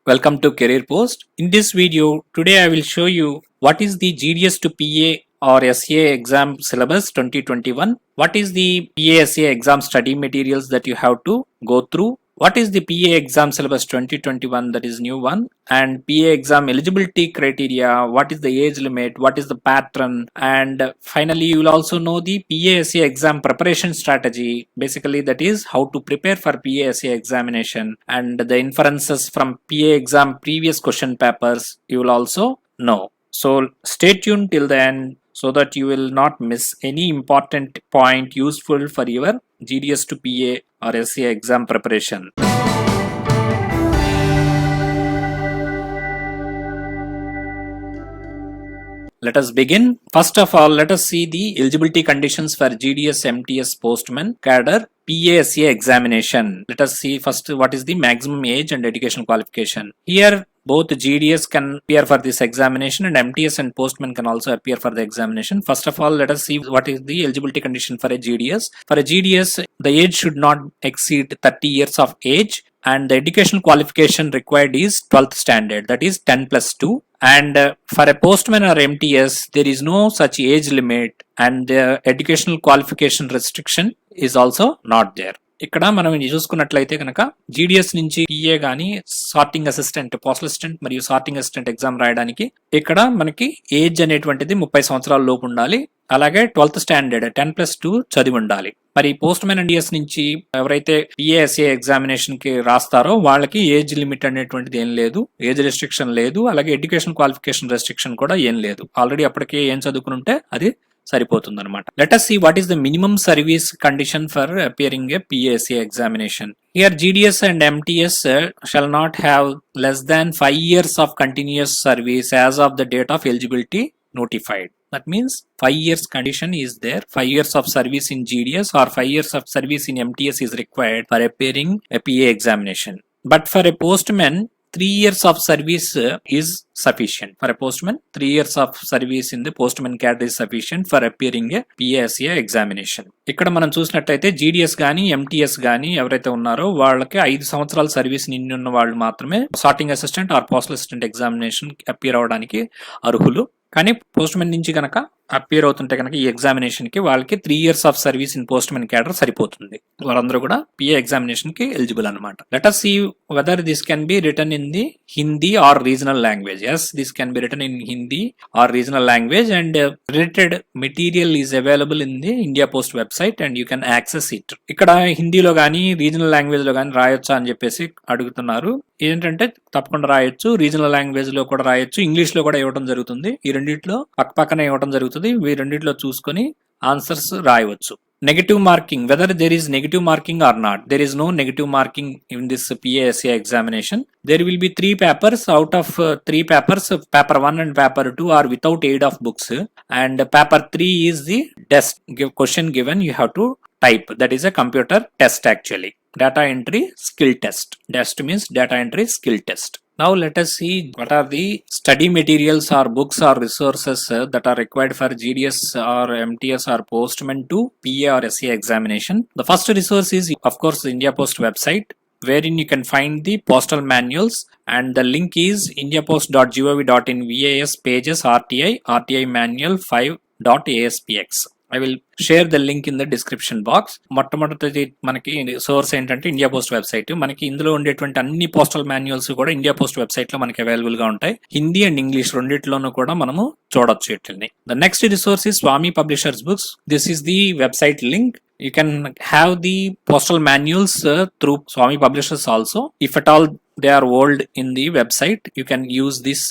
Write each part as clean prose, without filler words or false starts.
Welcome to Career Post. In this video, today I will show you what is the GDS to PA or SA exam syllabus 2021. What is the PA SA exam study materials that you have to go through. What is the PA exam syllabus 2021, that is new one, and PA exam eligibility criteria, what is the age limit, what is the pattern, and finally you will also know the PA SA exam preparation strategy. Basically that is how to prepare for PA SA examination and the inferences from PA exam previous question papers you will also know. So stay tuned till the end so that you will not miss any important point useful for your GDS to PA or SA exam preparation. Let us begin. First of all, let us see the eligibility conditions for GDS MTS Postman Cadre PASA examination. Let us see first what is the maximum age and educational qualification. Here both GDS can appear for this examination and MTS and Postman can also appear for the examination. First of all, let us see what is the eligibility condition for a GDS. For a GDS, the age should not exceed 30 years of age and the educational qualification required is 12th standard, that is 10+2. And for a postman or MTS, there is no such age limit and the educational qualification restriction is also not there. ఇక్కడ మనం చూసుకున్నట్లయితే కనుక GDS నుంచి PA గానీ sorting assistant, postal assistant మరియు sorting assistant exam రాయడానికి ఇక్కడ మనకి ఏజ్ అనేటువంటిది 30 సంవత్సరాల లోపు ఉండాలి. అలాగే 12th స్టాండర్డ్ 10+2 చదివి ఉండాలి. మరి పోస్ట్ మ్యాన్ NDS నుంచి ఎవరైతే PASA ఎగ్జామినేషన్ కి రాస్తారో వాళ్ళకి ఏజ్ లిమిట్ అనేటువంటిది ఏం లేదు, ఏజ్ రెస్ట్రిక్షన్ లేదు, అలాగే ఎడ్యుకేషన్ క్వాలిఫికేషన్ రెస్ట్రిక్షన్ కూడా ఏం లేదు. ఆల్రెడీ అప్పటికే ఏం చదువుకుని ఉంటే అది సరిపోతుంది అనమాట. Let us see what is the minimum service condition for appearing a PASA examination. Here GDS and MTS shall not have less than 5 years of continuous service as of the date of eligibility notified. That means 5 years condition is there. 5 years of service in GDS or 5 years of service in MTS is required for appearing a PA examination. But for a postman, 3 years of service is sufficient. For a postman, 3 years of service in the postman cadre is sufficient for appearing a PASA examination. ఇక్కడ మనం చూసినట్లయితే GDS గానీ MTS గానీ ఎవరైతే ఉన్నారో వాళ్ళకి 5 సంవత్సరాల service నిండి ఉన్న వాళ్ళు మాత్రమే sorting assistant are postal assistant examination appear అవడానికి అర్హులు. కానీ పోస్ట్ మ్యాన్ నుంచి కనుక అపియర్ అవుతుంటే కనుక ఈ ఎగ్జామినేషన్ కి వాళ్ళకి 3 years of service in post man cadre సరిపోతుంది. వాళ్ళందరూ కూడా PA ఎగ్జామినేషన్ కి ఎలిజిబుల్ అనమాట. Let us see whether this can be written in the Hindi or regional language. Yes, this can be written in Hindi or regional language and related material is available in the India Post website and you can access it. ఇక్కడ హిందీలో గానీ regional language లో గానీ రాయొచ్చా అని చెప్పేసి అడుగుతున్నారు. ఏంటంటే తప్పకుండా రాయొచ్చు, రీజనల్ లాంగ్వేజ్ లో కూడా రాయొచ్చు, ఇంగ్లీష్ లో కూడా ఇవ్వడం జరుగుతుంది. ఈ రెండిట్లో పక్కనే ఇవ్వడం జరుగుతుంది. ఈ రెండిట్లో చూసుకొని ఆన్సర్స్ రాయవచ్చు. Negative marking, whether there is negative marking or not. There is no negative marking in this PASA examination. There will be 3 papers. Out of 3 papers, paper 1 and paper 2 are without aid of books and paper 3 is the test question given you have to type. That is a computer test actually. Data entry skill test. Test means data entry skill test. Now let us see what are the study materials or books or resources that are required for GDS or MTS or postman to PA or SA examination. The first resource is of course the India Post website, wherein you can find the postal manuals and the link is indiapost.gov.in VAS pages RTI manual 5.aspx. I will share the link in the description box. మొట్టమొదటి మనకి source ఏంటంటే India post website. మనకి ఇందులో ఉండేటువంటి అన్ని postal manuals కూడా India post website లో మనకి అవైలబుల్ గా ఉంటాయి. హిందీ అండ్ ఇంగ్లీష్ రెండిట్లోనూ కూడా మనము చూడొచ్చు వీటిని. The next resource is Swami Publishers Books. This is the website link. You can have the postal manuals through Swami Publishers also. If at all they are old in the website, you can use this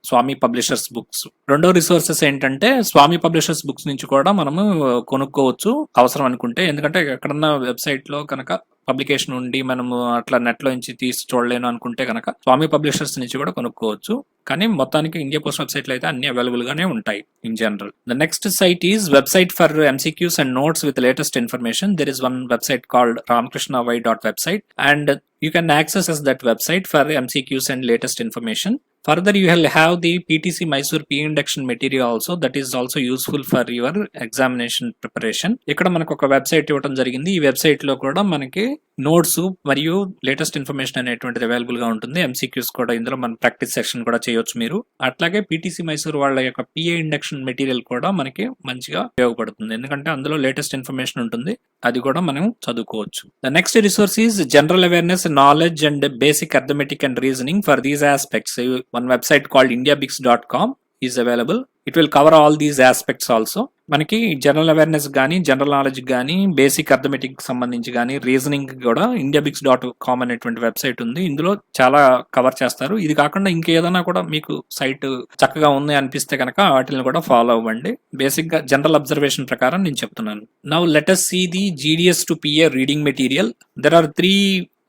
Swami publishers books. రెండో resources ఏంటంటే Swami publishers books నుంచి కూడా మనము కొనుక్కోవచ్చు అవసరం అనుకుంటే. ఎందుకంటే ఎక్కడన్నా వెబ్సైట్ లో కనుక పబ్లికేషన్ ఉండి మనము అట్లా నెట్ లో నుంచి తీసి చూడలేను అనుకుంటే కనుక స్వామి పబ్లిషర్స్ నుంచి కూడా కొనుక్కోవచ్చు. కానీ మొత్తానికి ఇండియా పోస్ట్ వెబ్సైట్ లో అయితే అన్ని అవైలబుల్ గానే ఉంటాయి in general. The next site is website for MCQs and notes with latest information. There is one website called ramkrishnavai.website and you can access that website for MCQs and latest information. Further, you will have the PTC Mysore P induction material also, that is also useful for your examination preparation. ఇక్కడ మనకు ఒక website ఇవ్వడం జరిగింది. ఈ website లో కూడా మనకి notes మరియు లేటెస్ట్ ఇన్ఫర్మేషన్ అనేటువంటిది అవైలబుల్ గా ఉంటుంది. MCQs కూడా ఇందులో మన ప్రాక్టీస్ సెక్షన్ కూడా చేయొచ్చు మీరు. అట్లాగే PTC మైసూర్ వాళ్ళ యొక్క PA ఇండక్షన్ మెటీరియల్ కూడా మనకి మంచిగా ఉపయోగపడుతుంది, ఎందుకంటే అందులో లేటెస్ట్ ఇన్ఫర్మేషన్ ఉంటుంది, అది కూడా మనం చదువుకోవచ్చు. The next resource is general awareness, knowledge and basic arithmetic and reasoning for these aspects. One website called indiabix.com is available. It will cover all these aspects also. మనకి జనరల్ అవేర్నెస్ కానీ, general knowledge కానీ, basic arithmetic సంబంధించి కానీ, reasoning కూడా indiabix.com అనేటువంటి website ఉంది. ఇందులో చాలా కవర్ చేస్తారు. ఇది కాకుండా ఇంకేదైనా కూడా మీకు సైట్ చక్కగా ఉంది అనిపిస్తే కనుక వాటిని కూడా ఫాలో అవ్వండి. బేసిక్ గా జనరల్ అబ్జర్వేషన్ ప్రకారం నేను చెప్తున్నాను. Now let us see the GDS to PA reading material. There are 3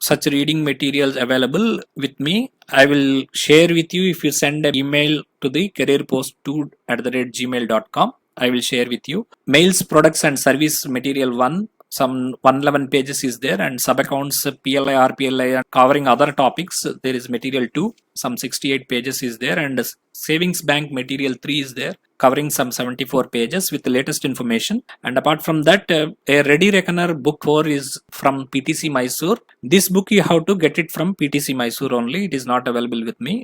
such reading materials available with me. I will share with you if you send an email to the careerpost2@gmail.com. I will share with you. Mails, products and service material 1. Some 111 pages is there, and sub accounts PLI, RPLI covering other topics. There is material 2. Some 68 pages is there, and savings bank material 3 is there, covering some 74 pages with the latest information. And apart from that, a ready reckoner book 4 is from PTC Mysore. This book you have to get it from PTC Mysore only. It is not available with me,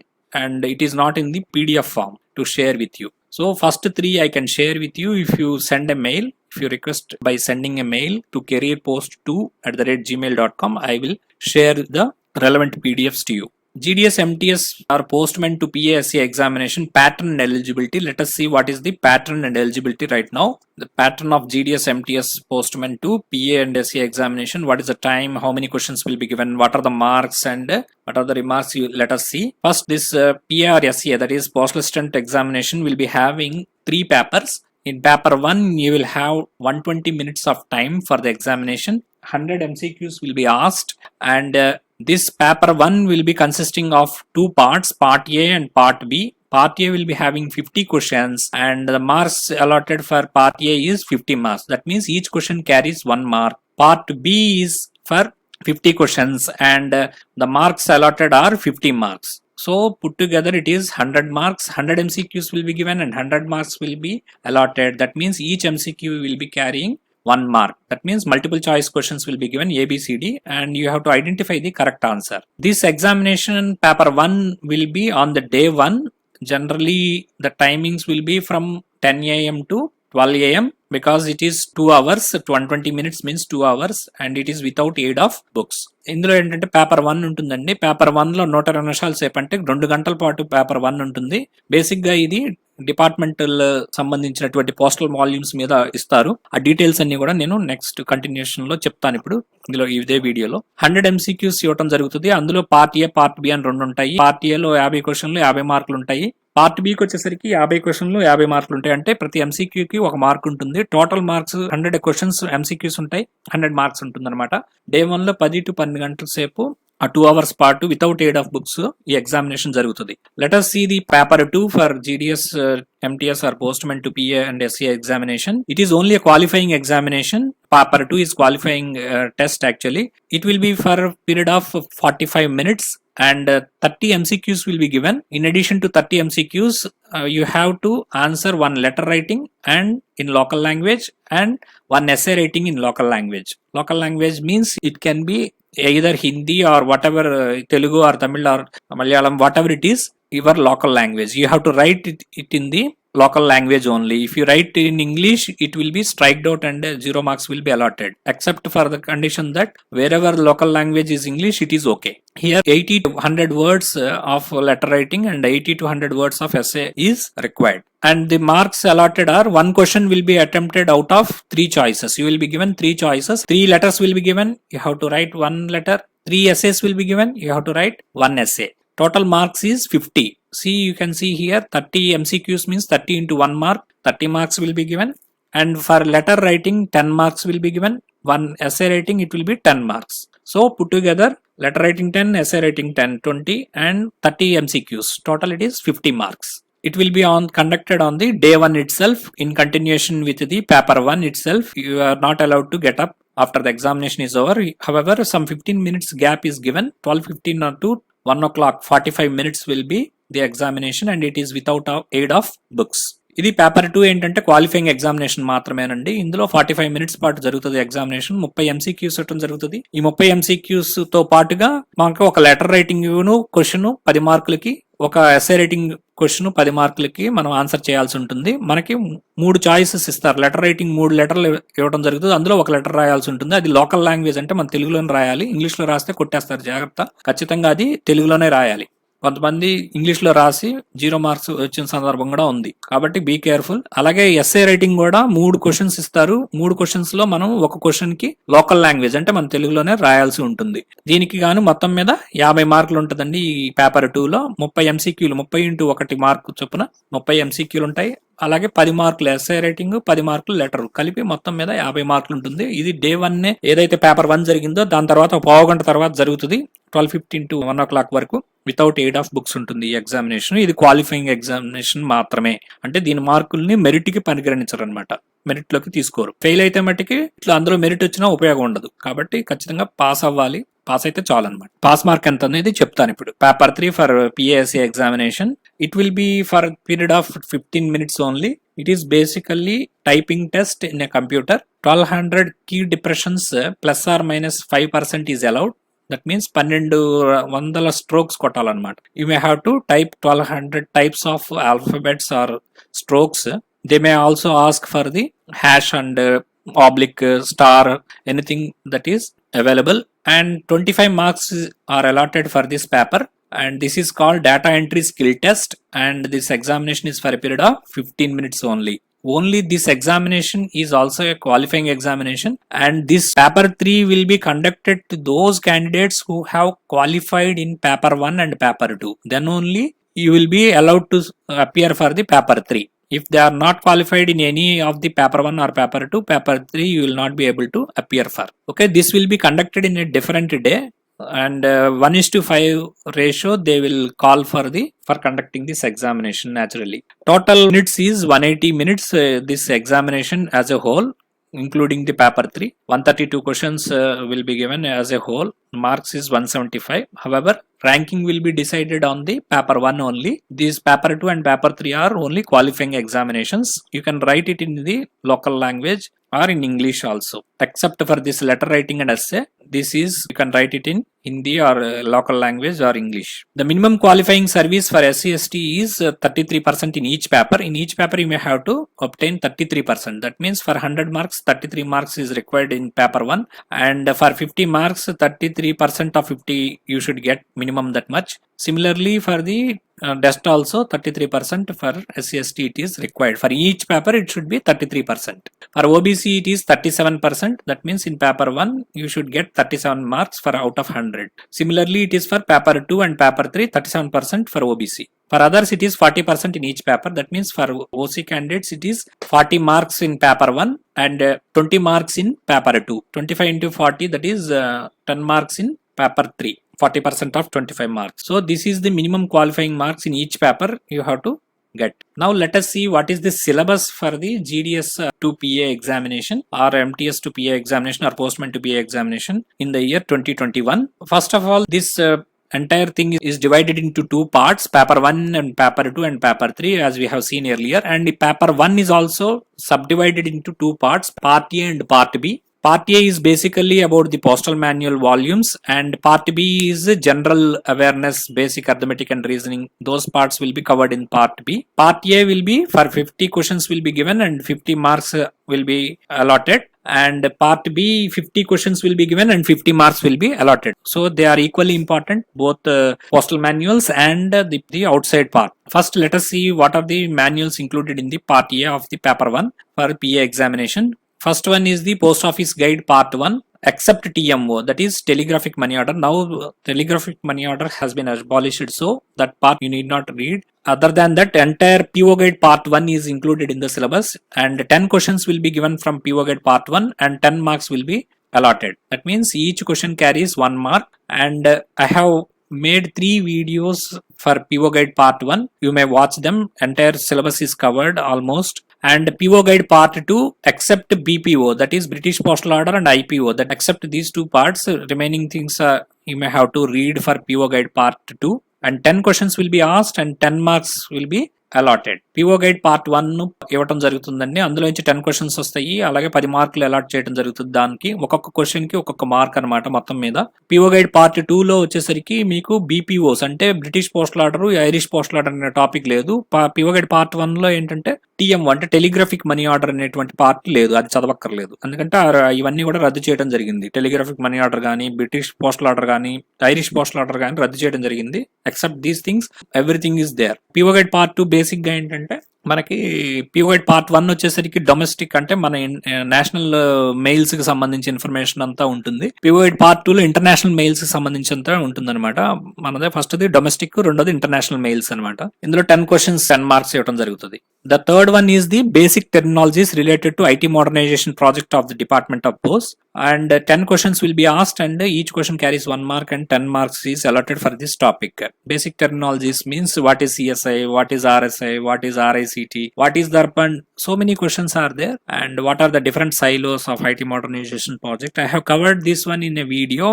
and it is not in the PDF form to share with you. So first 3 I can share with you if you send a mail. If you request by sending a mail to careerpost2@gmail.com, I will share the relevant PDFs to you. GDS MTS or Postman to PASA examination pattern and eligibility. Let us see what is the pattern and eligibility right now. The pattern of GDS MTS Postman to PA and SA examination. What is the time? How many questions will be given? What are the marks and what are the remarks? Let us see. First, this PA or SA, that is Postal Assistant examination, will be having 3 papers. In paper 1, you will have 120 minutes of time for the examination. 100 MCQs will be asked, and this paper 1 will be consisting of 2 parts, part A and part B. Part A will be having 50 questions, and the marks allotted for part A is 50 marks. That means each question carries 1 mark. Part B is for 50 questions, and the marks allotted are 50 marks. So put together it is 100 marks. 100 MCQs will be given and 100 marks will be allotted. That means each MCQ will be carrying 1 mark. That means multiple choice questions will be given ABCD, and you have to identify the correct answer. This examination paper 1 will be on the day 1. Generally the timings will be from 10 AM to 12 AM because it is 2 hours. 120 minutes means 2 hours, and it is without aid of books. ఇందులో ఏంటంటే paper 1 ఉంటుందండి. Paper 1 లో 120 నిమిషాల సేపు అంటే 2 గంటల పాటు paper 1 ఉంటుంది. బేసిక్ గా ఇది డిపార్ట్మెంటల్ సంబంధించినటువంటి పోస్టల్ వాల్యూమ్స్ మీద ఇస్తారు. ఆ డీటెయిల్స్ అన్ని కూడా నేను నెక్స్ట్ కంటిన్యూషన్ లో చెప్తాను ఇప్పుడు ఇందులో ఇదే వీడియోలో. 100 MCQs ఇవ్వడం జరుగుతుంది. అందులో పార్ట్ ఏ, పార్ట్ బి అని 2 ఉంటాయి. పార్ట్ ఏలో 50 క్వశ్చన్లు 50 మార్కులు ఉంటాయి. పార్ట్ బికి వచ్చేసరికి 50 క్వశ్చన్లు 50 మార్కులు ఉంటాయి. అంటే ప్రతి MCQకి 1 మార్క్ ఉంటుంది. టోటల్ మార్క్స్ 100 క్వశ్చన్స్ MCQs ఉంటాయి, 100 మార్క్స్ ఉంటుంది అనమాట. డే 1 లో 10 to 12 గంటల సేపు ఆ 2 hours పాటు వితౌట్ ఎయిడ్ ఆఫ్ బుక్స్ ఈ ఎగ్జామినేషన్ జరుగుతుంది. Let us see the paper 2 for GDS MTS or Postman to PA and SA examination. It is only a qualifying examination. Paper 2 is qualifying test actually. It will be for a period of 45 minutes, and 30 MCQs will be given. In addition to 30 MCQs, you have to answer 1 letter writing and in local language and 1 essay writing in local language. Local language means it can be either Hindi or whatever, Telugu or Tamil or Malayalam, whatever it is, your local language. You have to write it in the local language only. If you write in English, it will be striked out and 0 marks will be allotted, except for the condition that wherever local language is English, it is okay. Here 80 to 100 words of letter writing and 80 to 100 words of essay is required. And the marks allotted are 1 question will be attempted out of 3 choices. You will be given 3 choices. 3 letters will be given. You have to write 1 letter. 3 essays will be given. You have to write 1 essay. Total marks is 50. See, you can see here 30 MCQs means 30 into 1 mark. 30 marks will be given. And for letter writing 10 marks will be given. 1 essay writing it will be 10 marks. So put together letter writing 10, essay writing 10, 20 and 30 MCQs. Total it is 50 marks. It will be conducted on the day 1 itself in continuation with the paper 1 itself. You are not allowed to get up after the examination is over. However, some 15 minutes gap is given. 12:15 or to 1 o'clock 45 minutes will be the examination and it is without aid of books. ఇది paper 2 ఏంటంటే qualifying examination మాత్రమేనండి. ఇందులో 45 minutes పాటు జరుగుతుంది examination. 30 MCQs ఇవ్వడం జరుగుతుంది. ఈ 30 MCQs తో పాటుగా మనకు ఒక లెటర్ రైటింగ్ క్వశ్చన్ 10 మార్కులకి, ఒక ఎస్ఏ రైటింగ్ క్వశ్చన్ 10 మార్కులకి మనం ఆన్సర్ చేయాల్సి ఉంటుంది. మనకి 3 చాయిసెస్ ఇస్తారు. లెటర్ రైటింగ్ 3 లెటర్లు ఇవ్వడం జరుగుతుంది. అందులో ఒక లెటర్ రాయాల్సి ఉంటుంది. అది లోకల్ లాంగ్వేజ్ అంటే మన తెలుగులోనే రాయాలి. ఇంగ్లీష్ లో రాస్తే కొట్టేస్తారు, జాగ్రత్త. ఖచ్చితంగా అది తెలుగులోనే రాయాలి. కొంతమంది ఇంగ్లీష్ లో రాసి 0 మార్క్స్ వచ్చిన సందర్భం కూడా ఉంది. కాబట్టి బీ కేర్ఫుల్. అలాగే ఎస్ఏ రైటింగ్ కూడా 3 క్వశ్చన్స్ ఇస్తారు. 3 క్వశ్చన్స్ లో మనం ఒక క్వశ్చన్ కి లోకల్ లాంగ్వేజ్ అంటే మన తెలుగులోనే రాయాల్సి ఉంటుంది. దీనికి గాను మొత్తం మీద 50 మార్కులు ఉంటుందండి. ఈ పేపర్ 2 లో 30 ఎంసీక్యూలు, 30 × 1 మార్కు చొప్పున 30 ఎంసీక్యూలు ఉంటాయి. అలాగే 10 మార్కులు ఎస్ఏ రైటింగ్, 10 మార్కులు లెటర్ కలిపి మొత్తం మీద 50 మార్కులు ఉంటుంది. ఇది డే 1 ఏదైతే పేపర్ 1 జరిగిందో దాని తర్వాత ఒక పావు గంట తర్వాత జరుగుతుంది. 12:15 to 1 o'clock వరకు వితౌట్ ఎయిడ్ ఆఫ్ బుక్స్ ఉంటుంది ఈ ఎగ్జామినేషన్. ఇది క్వాలిఫైయింగ్ ఎగ్జామినేషన్ మాత్రమే. అంటే దీని మార్కుల్ని మెరిట్ కి పరిగణించరు అనమాట, మెరిట్ లోకి తీసుకోరు. ఫెయిల్ అయితే మట్టికి ఇట్లా అందులో మెరిట్ వచ్చినా ఉపయోగం ఉండదు. కాబట్టి ఖచ్చితంగా పాస్ అవ్వాలి. పాస్ అయితే చాలు అనమాట. పాస్ మార్క్ ఎంత అనేది చెప్తాను ఇప్పుడు. Paper 3 for PASC examination. It will be for a period of 15 minutes only. It is basically typing test in a computer. 1200 key depressions plus or minus 5% is allowed. That means 1200 strokes కొట్టాలన్నమాట. You may have to type 1200 types of alphabets or strokes. They may also ask for the hash and oblique, star, anything that is available. And 25 marks are allotted for this paper. And this is called data entry skill test, and this examination is for a period of 15 minutes only. Only this examination is also a qualifying examination, and this paper 3 will be conducted to those candidates who have qualified in paper 1 and paper 2. Then only you will be allowed to appear for the paper 3. If they are not qualified in any of the paper 1 or paper 2, paper 3 you will not be able to appear for. Okay, this will be conducted in a different day. And 1:5 ratio they will call for conducting this examination naturally. Total minutes is 180 minutes this examination as a whole, including the paper 3. 132 questions will be given as a whole. Marks is 175. However, ranking will be decided on the paper 1 only. These paper 2 and paper 3 are only qualifying examinations. You can write it in the local language or in English also, except for this letter writing and essay. This is, you can write it in Hindi or local language or English. The minimum qualifying service for SC/ST is 33% in each paper. In each paper you may have to obtain 33%. That means for 100 marks, 33 marks is required in paper 1, and for 50 marks, 33% of 50 you should get minimum that much. Similarly for the test also 33% for SC/ST it is required. For each paper it should be 33%. For OBC it is 37%. That means in paper 1 you should get 37 marks for out of 100. Similarly it is for paper 2 and paper 3, 37% for OBC. For others it is 40% in each paper. That means for OC candidates it is 40 marks in paper 1 and 20 marks in paper 2. 25 into 40, that is 10 marks in paper 3. 40% of 25 marks. So this is the minimum qualifying marks in each paper you have to get. Now let us see what is the syllabus for the GDS to PA examination or MTS to PA examination or Postman to PA examination in the year 2021. First of all, this entire thing is divided into 2 parts, paper 1 and paper 2 and paper 3, as we have seen earlier. And the paper 1 is also subdivided into 2 parts, part A and part B. Part A is basically about the postal manual volumes, and part B is general awareness, basic arithmetic and reasoning. Those parts will be covered in part B. Part A will be for 50 questions will be given and 50 marks will be allotted. And part B, 50 questions will be given and 50 marks will be allotted. So they are equally important, both postal manuals and the outside part. First, let us see what are the manuals included in the part A of the paper 1 for PA examination. First one is the Post Office Guide Part 1, except TMO, that is Telegraphic Money Order. Now Telegraphic Money Order has been abolished, so that part you need not read. Other than that, entire PO Guide Part 1 is included in the syllabus, and 10 questions will be given from PO Guide Part 1 and 10 marks will be allotted. That means each question carries 1 mark, and I have made 3 videos for PO Guide Part 1. You may watch them. Entire syllabus is covered almost. And PO Guide Part 2, except BPO, that is British Postal Order, and IPO, that except these 2 parts, remaining things you may have to read for PO Guide Part 2. and 10 questions will be asked and 10 marks will be allotted. PO guide part 1 ఇవ్వటం జరుగుతుందండి. అందులో నుంచి 10 questions వస్తాయి, అలాగే 10 మార్కులు allot చేయడం జరుగుతుంది. దానికి ఒక్కొక్క క్వశ్చన్ కి ఒక్కొక్క మార్క్ అనమాట మొత్తం మీద. పిఓ గైడ్ పార్ట్ 2 లో వచ్చేసరికి మీకు బీపీఓస్ అంటే British postal order, Irish postal order అనే టాపిక్ లేదు. పిఓ గైడ్ పార్ట్ 1 లో ఏంటంటే టీఎం అంటే టెలిగ్రాఫిక్ మనీ ఆర్డర్ అనేటువంటి పార్ట్ లేదు, అది చదవక్కర్లేదు. ఎందుకంటే ఇవన్నీ కూడా రద్దు చేయడం జరిగింది. టెలిగ్రాఫిక్ మనీ ఆర్డర్ కానీ, బ్రిటిష్ పోస్టల్ ఆర్డర్ కానీ, ఐరిష్ పోస్టల్ ఆర్డర్ కానీ రద్దు చేయడం జరిగింది. Except these things everything is there. PO guide part 2 basic గా ఏంటంటే మనకి పిఓ గైడ్ పార్ట్ 1 వచ్చేసరికి డొమెస్టిక్ అంటే మన నేషనల్ మెయిల్స్ కి సంబంధించి ఇన్ఫర్మేషన్ అంతా ఉంటుంది. పిఓ గైడ్ పార్ట్ 2 లో ఇంటర్నేషనల్ మెయిల్స్ కి సంబంధించి అంతా ఉంటుంది అనమాట. మనదే ఫస్ట్ డొమెస్టిక్, రెండోది ఇంటర్నేషనల్ మెయిల్స్ అనమాట. ఇందులో 10 క్వశ్చన్స్ 10 మార్క్స్ ఇవ్వడం జరుగుతుంది. The third one is the basic terminologies related to IT modernization project of the Department of Post, and 10 questions will be asked and each question carries 1 mark and 10 marks is allotted for this topic. Basic terminologies means what is CSI, what is RSI, what is RICT, what is DARPAN. So many questions are there, and what are the different silos of IT modernization project. I have covered this one in a video.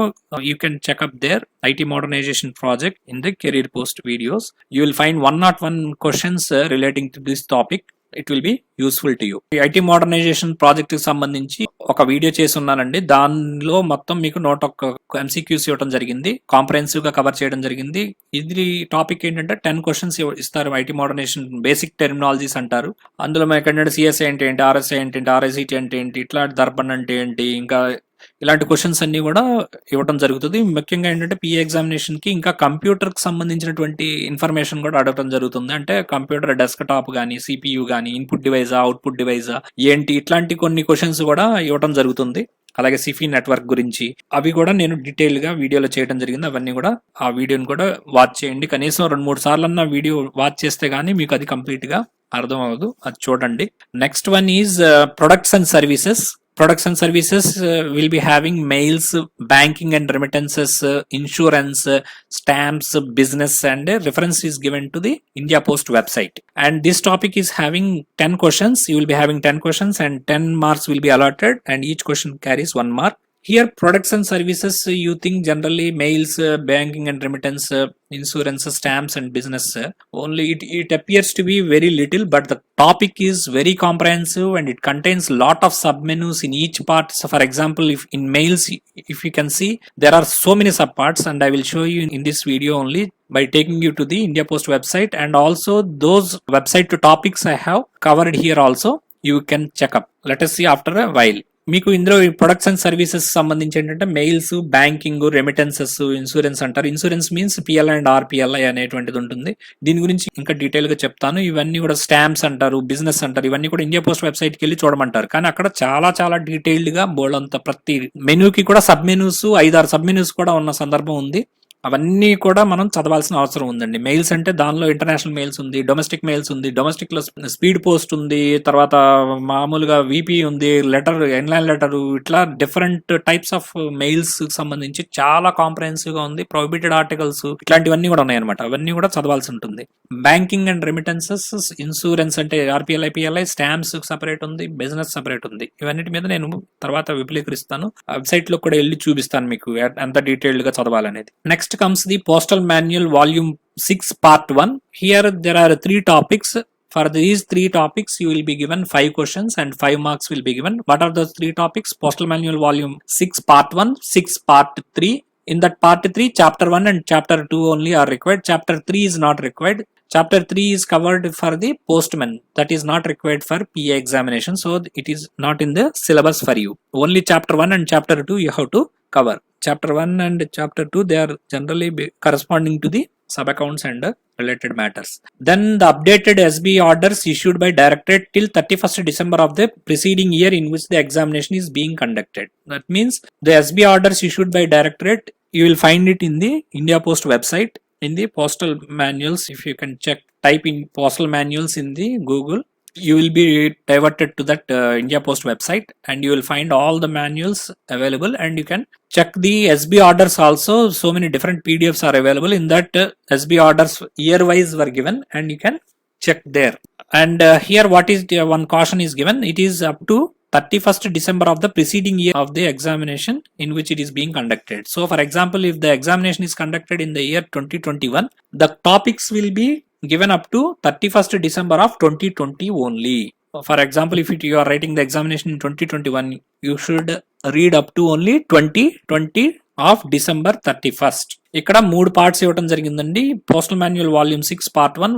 You can check up there, IT modernization project, in the career post videos. You will find 101 questions relating to this topic. It will be useful to you. IT modernisation project కి సంబంధించి ఒక video చేసి ఉన్నానండి. దానిలో మొత్తం మీకు 101 MCQs ఇవ్వడం జరిగింది, కాంప్రహెన్సివ్ గా కవర్ చేయడం జరిగింది. ఇది టాపిక్ ఏంటంటే 10 క్వశ్చన్స్ ఇస్తారు. ఐటీ మోడర్నైజేషన్ బేసిక్ టెర్మినాలజీస్ అంటారు. అందులో మనకి ఏంటంటే సిఎస్ఐ అంటే ఏంటి, ఆర్ఎస్ఐ అంటే ఏంటి, ఆర్ఐసిటి అంటే ఏంటి, ఇట్లా దర్పణ్ అంటే ఏంటి, ఇంకా ఇలాంటి క్వశ్చన్స్ అన్ని కూడా ఇవ్వడం జరుగుతుంది. ముఖ్యంగా ఏంటంటే పిఏ ఎగ్జామినేషన్ కి ఇంకా కంప్యూటర్ కి సంబంధించినటువంటి ఇన్ఫర్మేషన్ కూడా అడగడం జరుగుతుంది. అంటే కంప్యూటర్ డెస్క్ టాప్ గానీ, సిపియు గానీ, ఇన్పుట్ డివైజా, అవుట్పుట్ డివైజా ఏంటి, ఇట్లాంటి కొన్ని క్వశ్చన్స్ కూడా ఇవ్వడం జరుగుతుంది. అలాగే సిఫీ నెట్వర్క్ గురించి అవి కూడా నేను డీటెయిల్ గా వీడియోలో చేయడం జరిగింది. అవన్నీ కూడా ఆ వీడియోని కూడా వాచ్ చేయండి. కనీసం 2-3 సార్లు అన్న వీడియో వాచ్ చేస్తే గానీ మీకు అది కంప్లీట్ గా అర్థం అవ్వదు, అది చూడండి. Next one is products and services. Products and services will be having mails, banking and remittances, insurance, stamps, business, and reference is given to the India Post website. And this topic is having 10 questions. You will be having 10 questions and 10 marks will be allotted, and each question carries 1 mark. Here products and services, you think generally mails, banking and remittance, insurance, stamps and business. Only it appears to be very little, but the topic is very comprehensive and it contains lot of submenus in each part. So for example, if in mails, if you can see, there are so many subparts, and I will show you in this video only by taking you to the India Post website, and also those website to topics I have covered here also you can check up. Let us see after a while. మీకు ఇందులో products and services సంబంధించి ఏంటంటే mails, banking, remittances, insurance అంటారు. Insurance means PL and RPLI అనేటువంటిది ఉంటుంది. దీని గురించి ఇంకా డీటెయిల్ గా చెప్తాను. ఇవన్నీ కూడా స్టాంప్స్ అంటారు, బిజినెస్ అంటారు. ఇవన్నీ కూడా ఇండియా పోస్ట్ వెబ్సైట్ కి వెళ్ళి చూడమంటారు. కానీ అక్కడ చాలా చాలా డీటెయిల్డ్ గా బోర్డంతా ప్రతి మెనూకి కూడా సబ్ మెనూస్, 5-6 సబ్ మెనూస్ కూడా ఉన్న సందర్భం ఉంది. అవన్నీ కూడా మనం చదవాల్సిన అవసరం ఉందండి. మెయిల్స్ అంటే దానిలో ఇంటర్నేషనల్ మెయిల్స్ ఉంది, డొమెస్టిక్ మెయిల్స్ ఉంది, డొమెస్టిక్ లో స్పీడ్ పోస్ట్ ఉంది, తర్వాత మామూలుగా విపి ఉంది, లెటర్, ఇన్లైన్ లెటర్, ఇట్లా డిఫరెంట్ టైప్స్ ఆఫ్ మెయిల్స్ సంబంధించి చాలా కాంప్రహెన్సివ్ గా ఉంది. ప్రొహిబిటెడ్ ఆర్టికల్స్ ఇట్లాంటివన్నీ కూడా ఉన్నాయన్నమాట. అవన్నీ కూడా చదవాల్సి ఉంటుంది. బ్యాంకింగ్ అండ్ రెమిటెన్సెస్, ఇన్సూరెన్స్ అంటే ఆర్పిఎల్ఐ, పిఎల్ఐ, స్టాంప్స్ సపరేట్ ఉంది, బిజినెస్ సపరేట్ ఉంది. ఇవన్నిటి మీద నేను తర్వాత విపులీకరిస్తాను. వెబ్సైట్ లో కూడా వెళ్ళి చూపిస్తాను మీకు ఎంత డీటెయిల్డ్ గా చదవాలనేది. Next comes the Postal Manual Volume 6 Part 1. Here there are 3 topics. For these 3 topics you will be given 5 questions and 5 marks will be given. What are those 3 topics? Postal Manual Volume 6 Part 1, 6 Part 3. In that Part 3, Chapter 1 and Chapter 2 only are required. Chapter 3 is not required. Chapter 3 is covered for the postman. That is not required for PA examination. So it is not in the syllabus for you. Only Chapter 1 and Chapter 2 you have to cover. Chapter 1 and Chapter 2 they are generally corresponding to the sub accounts and related matters. Then the updated SB orders issued by Directorate till 31st December of the preceding year in which the examination is being conducted. That means the SB orders issued by Directorate, you will find it in the India Post website in the postal manuals. If you can check, type in postal manuals in the Google, you will be diverted to that India Post website, and you will find all the manuals available, and you can check the SB orders also. So many different PDFs are available in that. SB orders year wise were given, and you can check there. And here what is one caution is given, it is up to 31st December of the preceding year of the examination in which it is being conducted. So for example, if the examination is conducted in the year 2021, the topics will be given up to 31st December of 2020 only. For example, if you are writing the examination in 2021, you should read up to only 2020 of December 31st. ఇక్కడ 3 parts ఇవ్వడం జరిగిందండి. Postal manual volume 6 part 1,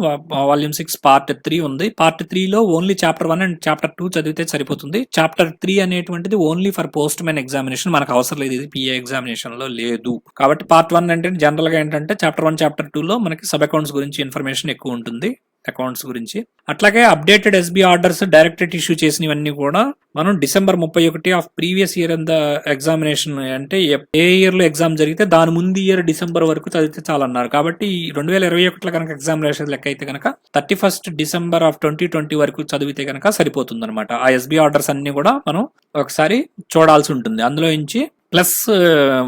volume 6 part 3 ఉంది. Part 3 లో only chapter 1 and chapter 2 చదివితే సరిపోతుంది. Chapter 3 అనేటువంటిది only for post man examination, మనకు అవసరం లేదు, ఇది పిఏ ఎగ్జామినేషన్ లో లేదు. కాబట్టి పార్ట్ 1 అంటే జనరల్ గా ఏంటంటే చాప్టర్ 1 చాప్టర్ 2 లో మనకి సబ్ అకౌంట్స్ గురించి ఇన్ఫర్మేషన్ ఎక్కువ ఉంటుంది, అకౌంట్స్ గురించి. అట్లాగే updated SB orders directed issue చేసినవన్నీ కూడా మనం December 31 of previous year in the examination, అంటే ఏ ఇయర్ లో ఎగ్జామ్ జరిగితే దాని ముందు ఇయర్ డిసెంబర్ వరకు చదివితే చాలన్నారు. కాబట్టి 2021లో కనుక ఎగ్జామినేషన్ లెక్క అయితే కనుక 31st December ఆఫ్ 2020 వరకు చదివితే కనుక సరిపోతుంది అనమాట. ఆ ఎస్బీ ఆర్డర్స్ అన్ని కూడా మనం ఒకసారి చూడాల్సి ఉంటుంది. అందులో నుంచి ప్లస్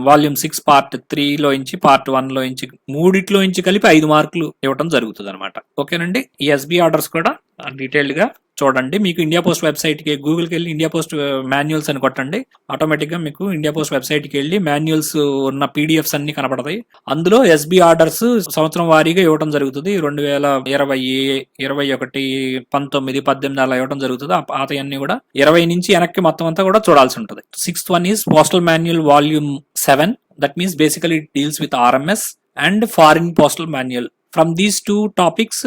వాల్యూమ్ 6 పార్ట్ 3 లో నుంచి పార్ట్ 1 లో నుంచి మూడిట్లో నుంచి కలిపి 5 మార్కులు ఇవ్వడం జరుగుతుంది అనమాట. ఓకేనండి. ఈ ఎస్బీ ఆర్డర్స్ కూడా డీటెయిల్డ్ గా చూడండి. మీకు ఇండియా పోస్ట్ వెబ్సైట్ కి గూగుల్కి వెళ్ళి ఇండియా పోస్ట్ మాన్యువల్స్ అని కొట్టండి, ఆటోమేటిక్ గా మీకు ఇండియా పోస్ట్ వెబ్సైట్ కి వెళ్ళి మాన్యువల్స్ ఉన్న పీడిఎఫ్స్ అన్ని కనపడతాయి. అందులో ఎస్బీ ఆర్డర్స్ సంవత్సరం వారీగా ఇవ్వడం జరుగుతుంది. 2020, 21, 19, 18 అలా ఇవ్వడం జరుగుతుంది. పాతయన్నీ కూడా 20 నుంచి వెనక్కి మొత్తం అంతా కూడా చూడాల్సి ఉంటుంది. 6th one is postal manual volume 7. That means basically it deals with RMS and foreign postal manual. From these two topics,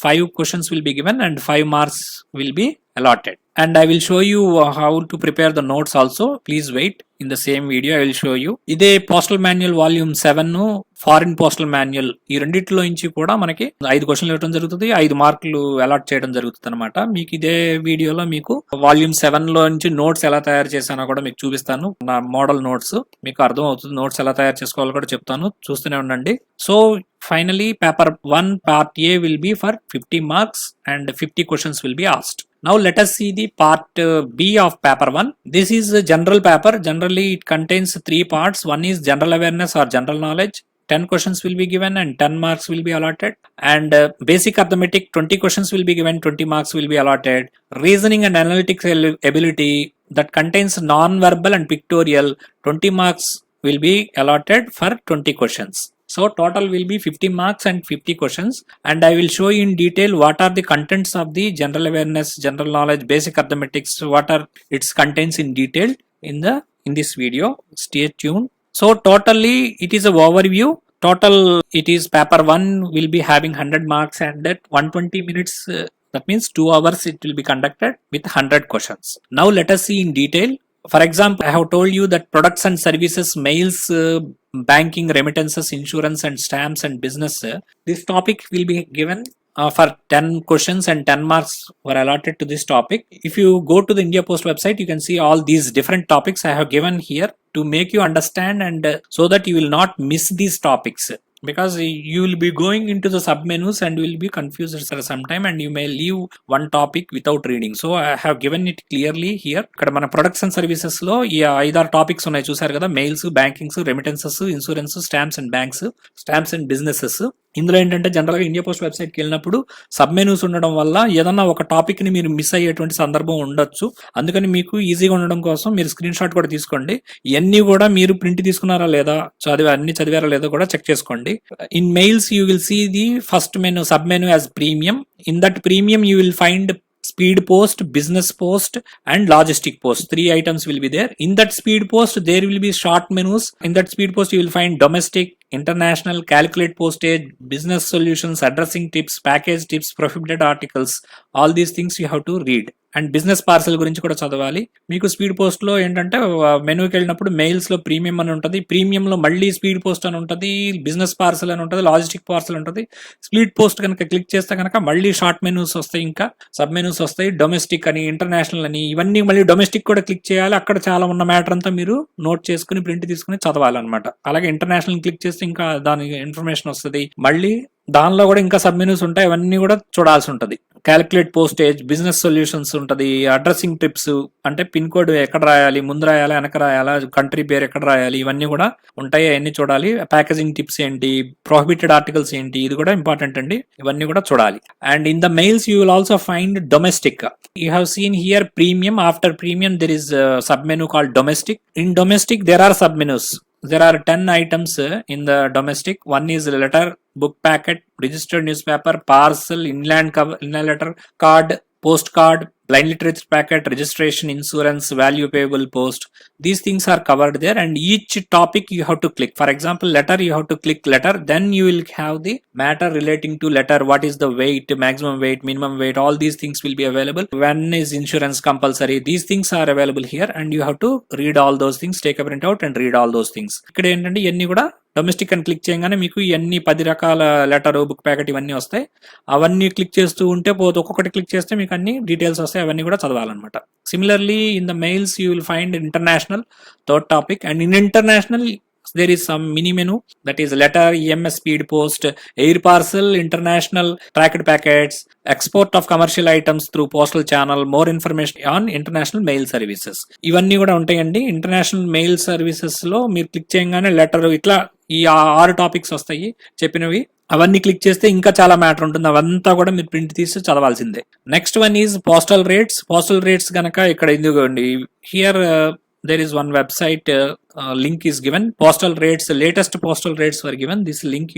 5 questions will be given and 5 marks will be allotted. And I will show you how to prepare the notes also. Please wait. In the same video I will show you. ఇదే postal manual volume 7, foreign postal manual, ఈ రెండిట్లో నుంచి కూడా మనకి 5 క్వశ్చన్లు ఇవ్వడం జరుగుతుంది, 5 మార్కులు అలాట్ చేయడం జరుగుతుంది అనమాట. మీకు ఇదే వీడియోలో మీకు వాల్యూమ్ 7 లో నుంచి నోట్స్ ఎలా తయారు చేశానో కూడా మీకు చూపిస్తాను. నా మోడల్ నోట్స్ మీకు అర్థం అవుతుంది, నోట్స్ ఎలా తయారు చేసుకోవాలో కూడా చెప్తాను, చూస్తూనే ఉండండి. So finally paper 1 part A will be for 50 marks and 50 questions will be asked. Now let us see the part B of paper 1. This is a general paper. Generally it contains 3 parts. One is general awareness or general knowledge. 10 questions will be given and 10 marks will be allotted. And basic arithmetic, 20 questions will be given, 20 marks will be allotted. Reasoning and analytical ability, that contains non-verbal and pictorial, 20 marks will be allotted for 20 questions. So total will be 50 marks and 50 questions, and I will show you in detail what are the contents of the general awareness, general knowledge, basic arithmetics, what are its contents in detail in this video. Stay tuned. So totally it is a overview. Total it is paper 1 will be having 100 marks and at 120 minutes, that means 2 hours it will be conducted with 100 questions. Now let us see in detail. For example, I have told you that products and services, mails, banking, remittances, insurance and stamps and business, this topic will be given for 10 questions and 10 marks were allotted to this topic. If you go to the India Post website, you can see all these different topics I have given here to make you understand, and so that you will not miss these topics, because you will be going into the sub menus and will be confused for some time and you may leave one topic without reading. So I have given it clearly here. ఇక్కడ మన products and services లో ఈ 5-6 topics ఉన్నాయి, చూసారు కదా. Mails, bankings, remittances, insurance, stamps and banks, stamps and businesses. ఇందులో ఏంటంటే general గా ఇండియా పోస్ట్ వెబ్సైట్కి వెళ్ళినప్పుడు సబ్ మెనూస్ ఉండడం వల్ల ఏదన్నా ఒక టాపిక్ ని మీరు మిస్ అయ్యేటువంటి సందర్భం ఉండొచ్చు. అందుకని మీకు ఈజీగా ఉండడం కోసం మీరు స్క్రీన్ షాట్ కూడా తీసుకోండి. ఇవన్నీ కూడా మీరు ప్రింట్ తీసుకున్నారా లేదా, అన్ని చదివారా లేదా కూడా చెక్ చేసుకోండి. In mails you will see the first menu, sub menu as premium. In that premium you will find speed post, business post and logistic post. 3 items will be there. In that speed post there will be short menus. In that speed post you will find domestic, international, calculate postage, business solutions, addressing tips, package tips, prohibited articles. All these things you have to read. And business parcel గురించి కూడా చదవాలి. మీకు speed post లో ఏంటంటే మెనూకి వెళ్ళినప్పుడు mails లో premium అని ఉంటుంది, ప్రీమియం లో మళ్ళీ స్పీడ్ పోస్ట్ అని ఉంటుంది, బిజినెస్ పార్సల్ అని ఉంటుంది, లాజిస్టిక్ పార్సల్ ఉంటుంది. స్పీడ్ పోస్ట్ కనుక క్లిక్ చేస్తే కనుక మళ్ళీ షార్ట్ మెనూస్ వస్తాయి, ఇంకా సబ్ మెనూస్ వస్తాయి, డొమెస్టిక్ అని, ఇంటర్నేషనల్ అని, ఇవన్నీ మళ్ళీ డొమెస్టిక్ కూడా క్లిక్ చేయాలి. అక్కడ చాలా ఉన్న మ్యాటర్ అంతా మీరు నోట్ చేసుకుని ప్రింట్ తీసుకుని చదవాలన్నమాట. అలాగే ఇంటర్నేషనల్ క్లిక్ చేస్తే ఇంకా దాని ఇన్ఫర్మేషన్ వస్తుంది, మళ్ళీ దానిలో కూడా ఇంకా సబ్ మెనూస్ ఉంటాయి, అవన్నీ కూడా చూడాల్సి ఉంటుంది. క్యాలిక్యులేట్ పోస్టేజ్, బిజినెస్ సొల్యూషన్స్ ఉంటది, అడ్రసింగ్ ట్రిప్స్ అంటే పిన్ కోడ్ ఎక్కడ రాయాలి, ముందు రాయాలా వెనక రాయాలా, కంట్రీ పేరు ఎక్కడ రాయాలి, ఇవన్నీ కూడా ఉంటాయి, అవన్నీ చూడాలి. ప్యాకేజింగ్ టిప్స్ ఏంటి, ప్రొహిబిటెడ్ ఆర్టికల్స్ ఏంటి, ఇది కూడా ఇంపార్టెంట్ అండి, ఇవన్నీ కూడా చూడాలి. And in the mains you will also find domestic. You have seen here premium. After premium there is a submenu called domestic. In domestic there are submenus. There are 10 items in the domestic. One is letter, book packet, registered newspaper, parcel, inland letter, card, postcard, blind literature packet, registration, insurance, value payable post. These things are covered there, and each topic you have to click. For example, letter, you have to click letter, then you will have the matter relating to letter, what is the weight, maximum weight, minimum weight, all these things will be available. When is insurance compulsory, these things are available here, and you have to read all those things, take a printout and read all those things. ఇక్కడ ఏంటంటే ఇవన్నీ కూడా domestic అని click చేయగానే మీకు ఇవన్నీ 10 రకాల letter, book packet ఇవన్నీ వస్తాయి. అవన్నీ క్లిక్ చేస్తూ ఉంటే ఒక్కొక్కటి క్లిక్ చేస్తే మీకు అన్ని డీటెయిల్స్ వస్తాయి, అవన్నీ కూడా చదవాలన్నమాట. Similarly in the mains you will find international, third topic. And in international there is some mini menu, that is letter, EMS, speed post, air parcel, international tracked packets, export of commercial items through postal channel, more information on international mail services. ఇవన్నీ కూడా ఉంటాయండి. International mail services లో మీరు click చేయగానే letter, ఇట్లా ఈ 6 topics వస్తాయి చెప్పినవి. అవన్నీ క్లిక్ చేస్తే ఇంకా చాలా మ్యాటర్ ఉంటుంది, అవంతా కూడా మీరు ప్రింట్ తీసి చదవాల్సిందే. Next one is postal rates. Postal rates కనుక ఇక్కడ ఇదిగోండి, here there is one website, link is given, postal rates, latest postal rates were given. This link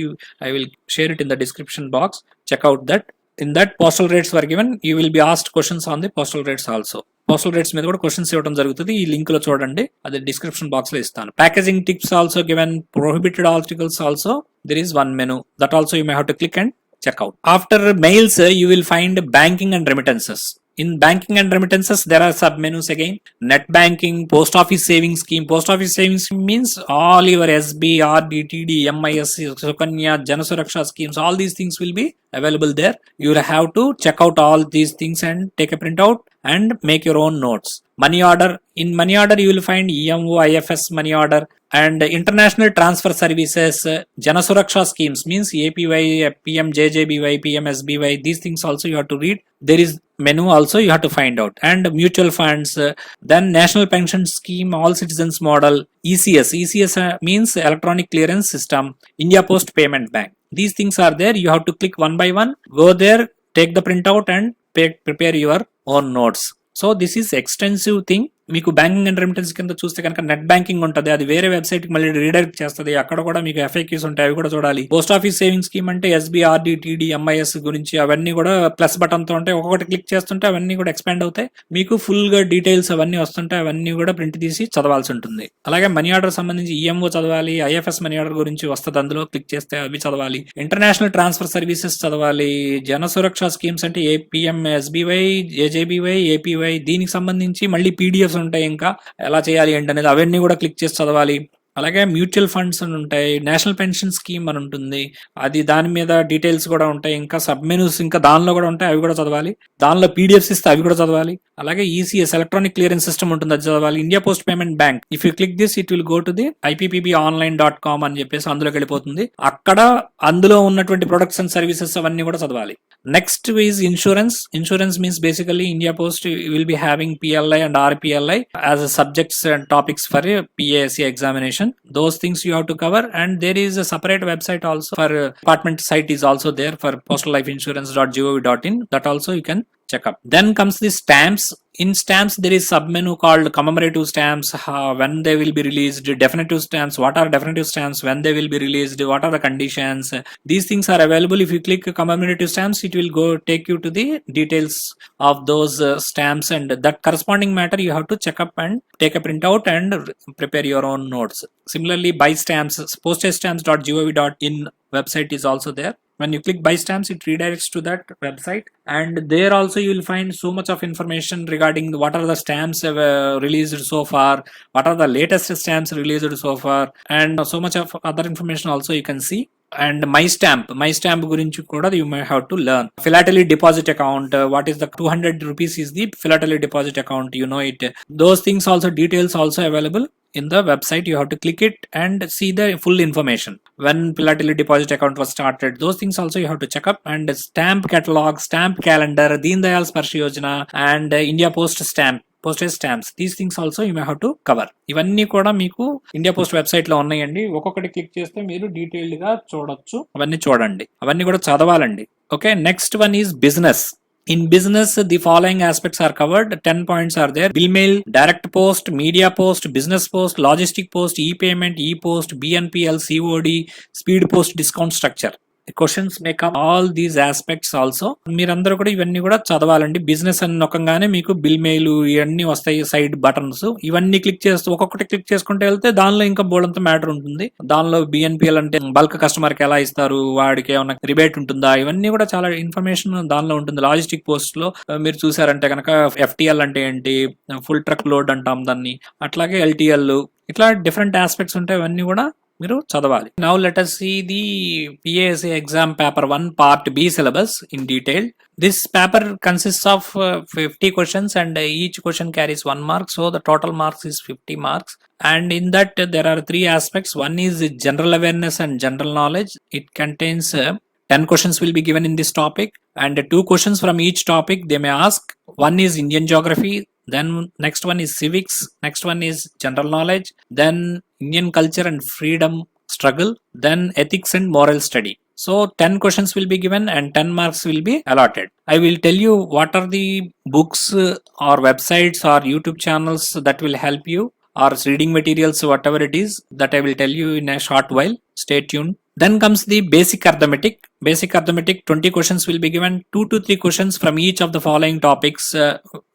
I will share it in the description box, check out that. In that postal rates were given, you will be asked questions on the postal rates also. Postal rates మీద కూడా questions ఇవ్వడం జరుగుతుంది, ఈ link లో చూడండి, అది description box లో ఇస్తాను. Packaging tips also given, prohibited articles also there is one menu, that also you may have to click and check out. After mails you will find banking and remittances. In banking and remittances there are sub menus again. Net banking, post office savings scheme. Post office savings scheme means all your SB, RD, TD, MIS, Sukanya, Jana Suraksha schemes, all these things will be available there. You will have to check out all these things and take a printout and make your own notes. Money order, in money order you will find EMO, IFS money order. And international transfer services, Jana Suraksha schemes means APY, PM JJBY, PM SBY, these things also you have to read. There is menu also you have to find out. And mutual funds, then national pension scheme, all citizens model, ECS means electronic clearance system, India Post Payment Bank. These things are there, you have to click one by one, go there, take the printout and prepare your own notes. So this is extensive thing. మీకు banking and remittance కింద చూస్తే కనుక net banking ఉంటుంది, అది వేరే website కి మళ్ళీ redirect చేస్తుంది, అక్కడ కూడా మీకు FAQs ఉంటాయి, అవి కూడా చూడాలి. పోస్ట్ ఆఫీస్ సేవింగ్ స్కీమ్ అంటే SB, RD, TD, MIS గురించి అవన్నీ కూడా ప్లస్ బటన్ తో ఉంటాయి, ఒక్కొక్కటి క్లిక్ చేస్తుంటే అవన్నీ కూడా ఎక్స్పాండ్ అవుతాయి, మీకు ఫుల్ గా డీటెయిల్స్ అవన్నీ వస్తుంటాయి, అవన్నీ కూడా ప్రింట్ తీసి చదవాల్సి ఉంటుంది. అలాగే మనీ ఆర్డర్ సంబంధించి EMO చదవాలి, IFS మనీ ఆర్డర్ గురించి వస్తుంది, అందులో క్లిక్ చేస్తే అవి చదవాలి. ఇంటర్నేషనల్ ట్రాన్స్ఫర్ సర్వీసెస్ చదవాలి. జన సురక్ష స్కీమ్స్ అంటే PM SBY, JJBY, APY, దీనికి సంబంధించి మళ్ళీ PDFs ఉంటాయి, ఇంకా ఎలా చేయాలి ఏంటనేది అవన్నీ కూడా క్లిక్ చేసి చదవాలి. అలాగే మ్యూచువల్ ఫండ్స్ అని ఉంటాయి, నేషనల్ పెన్షన్ స్కీమ్ అని ఉంటుంది, అది దాని మీద డీటెయిల్స్ కూడా ఉంటాయి, ఇంకా సబ్ మెనూస్ ఇంకా దానిలో కూడా ఉంటాయి, అవి కూడా చదవాలి. దానిలో PDFs ఇస్తే అవి కూడా చదవాలి. అలాగే ECS ఎలక్ట్రానిక్ క్లియరెన్స్ సిస్టమ్ ఉంటుంది, అది చదవాలి. India post payment bank, if you click this it will go to the IPPBonline.com అని చెప్పేసి అందులోకి వెళ్ళిపోతుంది. అక్కడ అందులో ఉన్నటువంటి ప్రొడక్ట్స్ అండ్ సర్వీసెస్ అవన్నీ కూడా చదవాలి. Next is insurance. Insurance means basically India post will be having PLI and RPLI as subjects and topics for a PASC examination. Those things you have to cover, and there is a separate website also for department site is also there for postallifeinsurance.gov.in, that also you can check up. Then comes the stamps. In stamps there is submenu called commemorative stamps, when they will be released, definitive stamps, what are definitive stamps, when they will be released, what are the conditions, these things are available. If you click commemorative stamps it will go take you to the details of those stamps, and that corresponding matter you have to check up and take a printout and prepare your own notes. Similarly, buy stamps, postastamps.gov.in website is also there. When you click buy stamps it redirects to that website, and there also you will find so much of information regarding what are the stamps released so far, what are the latest stamps released so far, and so much of other information also you can see. And my stamp gurinchi kuda you may have to learn. Philately deposit account, what is the 200 rupees is the philately deposit account, you know it. Those things also, details also available in the website. You have to click it and see the full information. When Philately deposit account was started, those things also you have to check up. And stamp catalog, stamp calendar, Deen Dayal Sparsh Yojana, and India Post stamp, postage stamps, these things also you may have to cover. ఇవన్నీ కూడా మీకు India post website లో ఉన్నాయండి. ఒక్కొక్కటి click చేస్తే మీరు detailed గా చూడొచ్చు. అవన్నీ చూడండి, అవన్నీ కూడా చదవాలండి. Okay, next one is business. In business, the following aspects are covered. 10 points are there: bill mail, direct post, media post, business post, logistic post, e-payment, e-post, BNPL, COD, speed post, discount structure. Questions may come all these aspects also. మీరందరూ కూడా ఇవన్నీ కూడా చదవాలండి. Business అని నొక్కగానే మీకు bill mail ఇవన్నీ వస్తాయి, side buttons, ఇవన్నీ click చేస్తూ ఒక్కొక్కటి క్లిక్ చేసుకుంటూ వెళ్తే దానిలో ఇంకా బోల్డంత మ్యాటర్ ఉంటుంది. దానిలో BNPL అంటే బల్క్ కస్టమర్ కి ఎలా ఇస్తారు, వాడికి ఏమైనా రిబేట్ ఉంటుందా, ఇవన్నీ కూడా చాలా ఇన్ఫర్మేషన్ దానిలో ఉంటుంది. లాజిస్టిక్ పోస్ట్ లో మీరు చూసారంటే కనుక FTL అంటే ఏంటి, ఫుల్ ట్రక్ లోడ్ అంటాం దాన్ని, అట్లాగే LTL, ఇట్లా డిఫరెంట్ ఆస్పెక్ట్స్ ఉంటాయి. ఇవన్నీ కూడా మీరు చదవాలి. Now let us see the PASA exam paper 1 part B syllabus in detail. This paper consists of 50 questions and each question carries 1 mark, so the total marks is 50 marks. And in that there are 3 aspects. One is general awareness and general knowledge. It contains 10 questions will be given in this topic, and 2 questions from each topic they may ask. One is Indian geography, then next one is civics, next one is general knowledge, then Indian culture and freedom struggle, then ethics and moral study. So 10 questions will be given and 10 marks will be allotted. I will tell you what are the books or websites or YouTube channels that will help you, or reading materials, whatever it is, that I will tell you in a short while. Stay tuned. Then comes the basic arithmetic. Basic arithmetic, 20 questions will be given. 2 to 3 questions from each of the following topics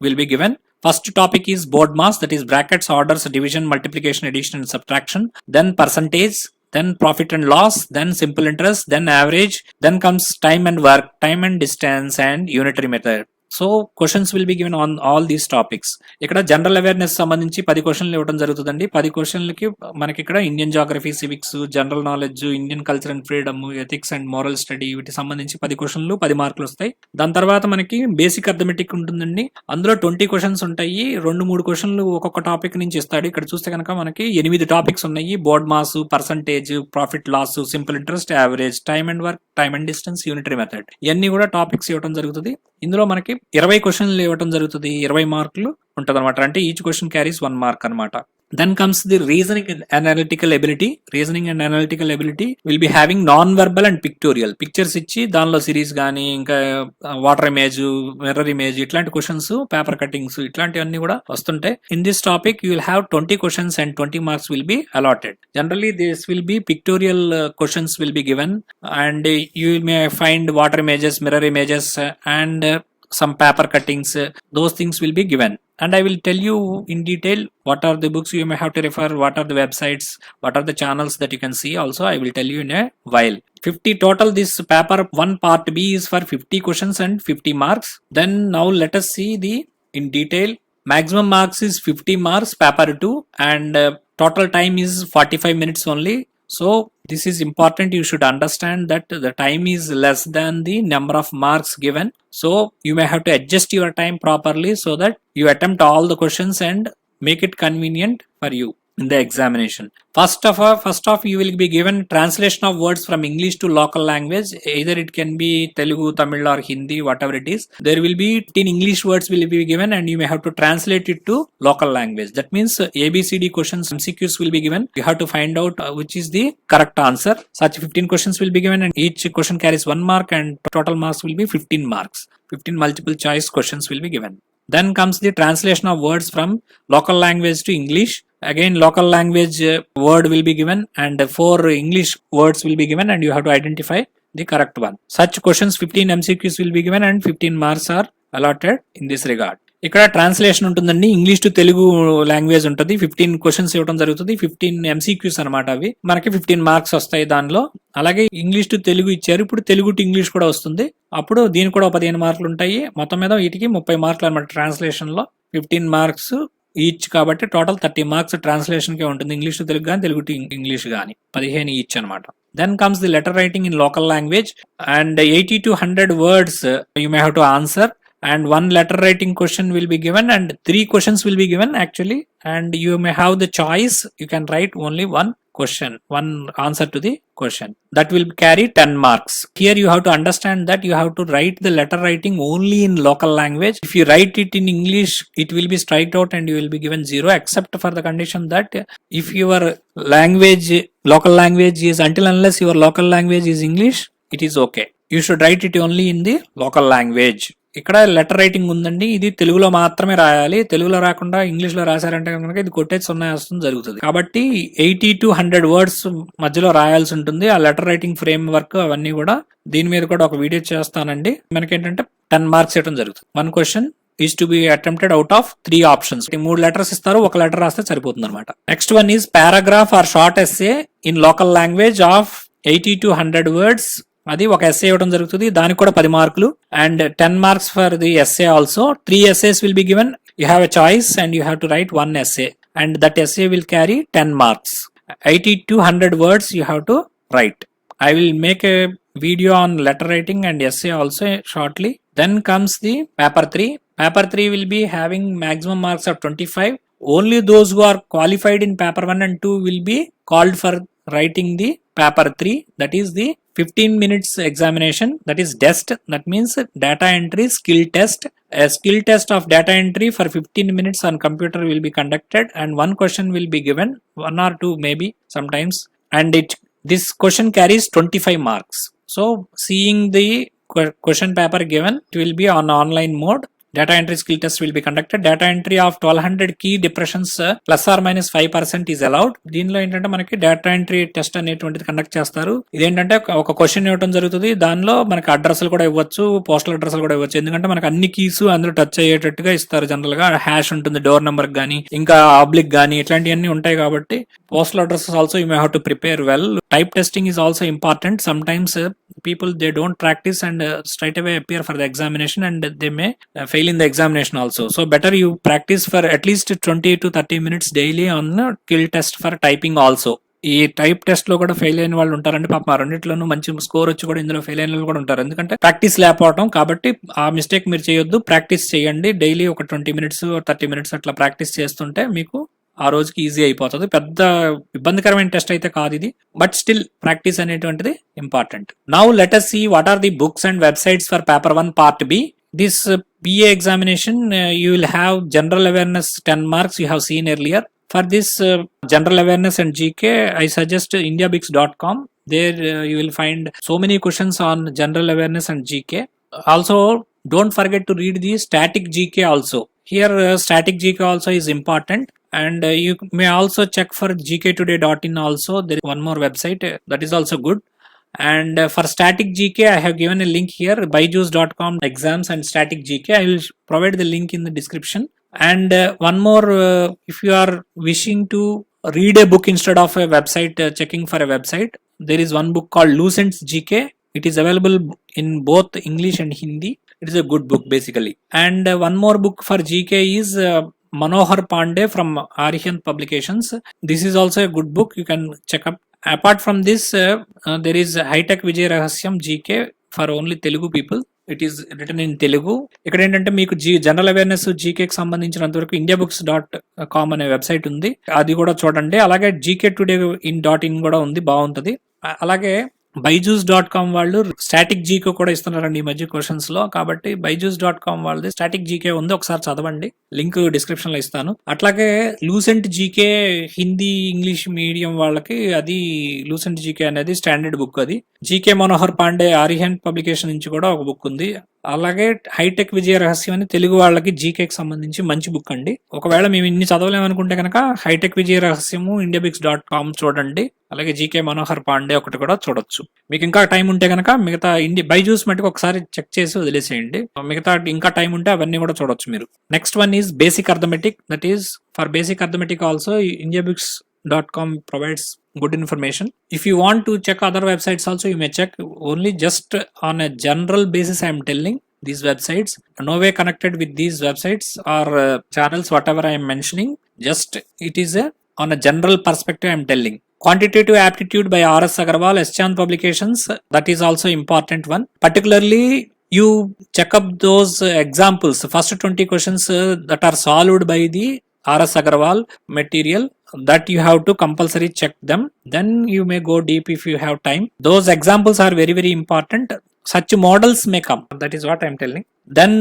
will be given. First topic is board mass, that is brackets, orders, division, multiplication, addition and subtraction. Then percentage, then profit and loss, then simple interest, then average, then comes time and work, time and distance, and unitary method. So questions will be given on all these topics. ఇక్కడ general awareness సంబంధించి 10 క్వశ్చన్లు ఇవ్వడం జరుగుతుందండి. 10 క్వశ్చన్లకి మనకి ఇక్కడ Indian geography, civics, general knowledge, Indian culture and freedom, ethics and moral study, వీటికి సంబంధించి 10 క్వశ్చన్లు 10 మార్కులు వస్తాయి. దాని తర్వాత మనకి బేసిక్ అర్థమెటిక్ ఉంటుందండి. అందులో 20 క్వశ్చన్స్ ఉంటాయి. 2-3 క్వశ్చన్లు ఒక్కొక్క టాపిక్ నుంచి ఇస్తాడు. ఇక్కడ చూస్తే కనుక మనకి 8 టాపిక్స్ ఉన్నాయి. Board mass, percentage, profit loss, simple interest, average, time and work, time and distance, unitary method, ఇవన్నీ కూడా టాపిక్స్ ఇవ్వడం జరుగుతుంది. ఇందులో మనకి 20 క్వశ్చన్లు ఇవ్వడం జరుగుతుంది. 20 మార్కులు ఉంటుంది అనమాట. అంటే ఈచ్ క్వశ్చన్ క్యారీస్ 1 మార్క్ అనమాట. Then comes the reasoning and analytical ability. Reasoning and analytical ability will be having non-verbal and pictorial. Pictures ఇచ్చి దానిలో సిరీస్ కానీ ఇంకా వాటర్ ఇమేజ్, మిర్రర్ ఇమేజ్, ఇట్లాంటి క్వశ్చన్స్, పేపర్ కటింగ్స్, ఇట్లాంటివన్నీ కూడా వస్తుంటాయి. In this topic you will have 20 questions and 20 marks will be allotted. Generally this will be pictorial questions will be given, and you may find water images, mirror images, and some paper cuttings. Those things will be given, and I will tell you in detail what are the books you may have to refer, what are the websites, what are the channels that you can see. Also I will tell you in a while. 50 total. This paper 1 part B is for 50 questions and 50 marks. Then now let us see the in detail. Maximum marks is 50 marks paper 2, and total time is 45 minutes only. So this is important. You should understand that the time is less than the number of marks given. So you may have to adjust your time properly so that you attempt all the questions and make it convenient for you in the examination. First off you will be given translation of words from English to local language. Either it can be Telugu, Tamil or Hindi, whatever it is. There will be 10 English words will be given and you may have to translate it to local language. That means ABCD questions, MCQs will be given. You have to find out which is the correct answer. Such 15 questions will be given and each question carries 1 mark and total marks will be 15 marks. 15 multiple choice questions will be given. Then comes the translation of words from local language to English. Again local language word will be given and 4 English words will be given and you have to identify the correct one. Such questions 15 MCQs will be given and 15 marks are allotted in this regard. ఇక్కడ translation ఉంటుందండి. English to Telugu language ఉంటుంది. 15 questions ఇవ్వడం జరుగుతుంది. 15 MCQs అనమాట. అవి మనకి 15 marks వస్తాయి దానిలో. అలాగే ఇంగ్లీష్ టు తెలుగు ఇచ్చారు, ఇప్పుడు తెలుగు టు ఇంగ్లీష్ కూడా వస్తుంది. అప్పుడు దీనికి కూడా 15 మార్కులు ఉంటాయి. మొత్తం మీద వీటికి 30 మార్కులు అనమాట. ట్రాన్స్లేషన్ లో 15 మార్క్స్ ఈచ్, కాబట్టి టోటల్ 30 మార్క్స్ ట్రాన్స్లేషన్ కే ఉంటుంది. ఇంగ్లీష్ టు తెలుగు కానీ తెలుగు టు ఇంగ్లీష్ కానీ 15 ఈచ్ అనమాట. Then comes the letter writing in local language and 80 to 100 words you may have to answer. and one letter writing question will be given and 3 questions will be given actually, and you may have the choice, you can write only one question, one answer to the question, that will carry 10 marks. Here you have to understand that you have to write the letter writing only in local language. If you write it in English, it will be striked out and you will be given 0, except for the condition that if your language, local language is, until unless your local language is English, it is okay. You should write it only in the local language. ఇక్కడ letter writing ఉందండి, ఇది తెలుగులో మాత్రమే రాయాలి, తెలుగులో రాకుండా English లో రాశారంటే కనుక ఇది కొట్టేసి 0 వస్తుంది జరుగుతుంది. కాబట్టి 80 to 100 వర్డ్స్ మధ్యలో రాయాల్సి ఉంటుంది. ఆ లెటర్ రైటింగ్ ఫ్రేమ్ వర్క్ అవన్నీ కూడా దీని మీద కూడా ఒక వీడియో చేస్తానండి. మనకేంటంటే 10 మార్క్స్ ఇవ్వడం జరుగుతుంది. 1 question is to be attempted out of 3 options. 3 letters ఇస్తారు, ఒక లెటర్ రాస్తే సరిపోతుంది అనమాట. Next one is paragraph or short essay in local language of 80 to 100 words. అది ఒక ఎస్సే ఇవ్వడం జరుగుతుంది, దానికి కూడా 10 మార్కులు and 10 marks for the essay also. 3 essays will be given, you have a choice and you have to write 1 essay and that essay will carry 10 marks. 80 to 100 words you have to write. I will make a video on letter writing and essay also shortly. Then comes the paper 3. Paper 3 will be having maximum marks of 25. Only those who are qualified in paper 1 and 2 will be called for writing the paper 3. That is the 15 minutes examination, that is test, that means data entry skill test. A skill test of data entry for 15 minutes on computer will be conducted and 1 question will be given, 1 or 2 maybe sometimes, and this question carries 25 marks. So seeing the question paper given, it will be on online mode. Data entry skill test will be conducted. Data entry of 1200 key depressions plus or minus 5% is allowed. దీనిలో ఏంటంటే మనకి data entry test అనేటువంటిది conduct చేస్తారు. ఇదేంటంటే ఒక question ఇవ్వడం జరుగుతుంది, దానిలో మనకి అడ్రస్లు కూడా ఇవ్వచ్చు, పోస్టల్ అడ్రస్లు కూడా ఇవ్వచ్చు. ఎందుకంటే మనకి అన్ని కీస్ అందులో టచ్ అయ్యేటట్టుగా ఇస్తారు. జనరల్ గా హ్యాష్ ఉంటుంది డోర్ నెంబర్ గానీ, ఇంకా ఆబ్లిక్ గానీ, ఇట్లాంటివన్నీ ఉంటాయి. కాబట్టి postal addresses also you may have to prepare well. Type testing is also important. Sometimes people they don't practice and straight away appear for the examination and they may fail in the examination also. So better you practice for at least 20 to 30 minutes daily on skill test for typing also. ఈ type test లో కూడా fail అయిన వాళ్ళు ఉంటారండి పాపం. ఆ రెండిట్లోనూ మంచి స్కోర్ వచ్చి కూడా ఇందులో ఫెయిల్ అయిన వాళ్ళు కూడా ఉంటారు, ఎందుకంటే ప్రాక్టీస్ లేకపోవడం. కాబట్టి ఆ మిస్టేక్ మీరు చేయొద్దు, ప్రాక్టీస్ చేయండి డైలీ. ఒక 20 minutes 30 minutes అట్లా ప్రాక్టీస్ చేస్తుంటే మీకు ఆ రోజుకి ఈజీ అయిపోతుంది. పెద్ద ఇబ్బందికరమైన టెస్ట్ అయితే కాదు ఇది, బట్ స్టిల్ ప్రాక్టీస్ అనేటువంటిది important. Now let us see what are the books and websites for paper 1 part B. This PA examination you will have general awareness 10 marks, you have seen earlier. For this general awareness and GK, I suggest indiabix.com. There you will find so many questions on general awareness and GK. Also don't forget to read the static GK also. Here static GK also is important, and you may also check for gktoday.in also. There is one more website that is also good. And for static GK I have given a link here, byju's.com exams and static GK. I will provide the link in the description. And one more, if you are wishing to read a book instead of a website, checking for a website, there is one book called Lucent's GK. It is available in both English and Hindi. It is a good book basically. And one more book for GK is Manohar Pandey from Arihant Publications. This is also a good book, you can check up. Apart from this, there is High Tech Vijay Rahasyam GK for only Telugu people. It is written in Telugu. ఇక్కడ ఏంటంటే మీకు general awareness జీకేకి సంబంధించినంత వరకు indiabooks.com అనే website ఉంది, అది కూడా చూడండి. అలాగే gktoday.in కూడా ఉంది, బాగుంటది. అలాగే byju's.com వాళ్ళు స్టాటిక్ జీకే కూడా ఇస్తున్నారండి ఈ మధ్య క్వశ్చన్స్ లో. కాబట్టి byju's.com వాళ్ళది స్టాటిక్ జీకే ఉంది, ఒకసారి చదవండి, లింక్ డిస్క్రిప్షన్ లో ఇస్తాను. అట్లాగే Lucent GK Hindi English medium వాళ్ళకి, అది లూసెంట్ జీకే అనేది స్టాండర్డ్ బుక్. అది జీకే మనోహర్ పాండే ఆరిహంట్ పబ్లికేషన్ నుంచి కూడా ఒక బుక్ ఉంది. అలాగే హైటెక్ విజయ రహస్యం అని తెలుగు వాళ్ళకి జీకేకి సంబంధించి మంచి బుక్ అండి. ఒకవేళ మేము ఇన్ని చదవలేమనుకుంటే కనుక హైటెక్ విజయ రహస్యము indiabix.com చూడండి. అలాగే జీకే మనోహర్ పాండే ఒకటి కూడా చూడొచ్చు. మీకు ఇంకా టైం ఉంటే కనుక మిగతా బైజూస్ మటుకు ఒకసారి చెక్ చేసి వదిలేసేయండి. మిగతా ఇంకా టైం ఉంటే అవన్నీ కూడా చూడొచ్చు మీరు. Next one is basic arithmetic. That is for basic arithmetic also indiabix.com provides good information. If you want to check other websites also, you may check. Only just on a general basis I am telling these websites. No way connected with these websites or channels whatever I am mentioning. Just it is on a general perspective I am telling. Quantitative aptitude by R.S. Agarwal, Eschan Publications, that is also important one. Particularly you check up those examples, first 20 questions that are solved by the RS Agarwal material, that you have to compulsory check them. Then you may go deep if you have time. Those examples are very very important. Such models may come. That is what I am telling. Then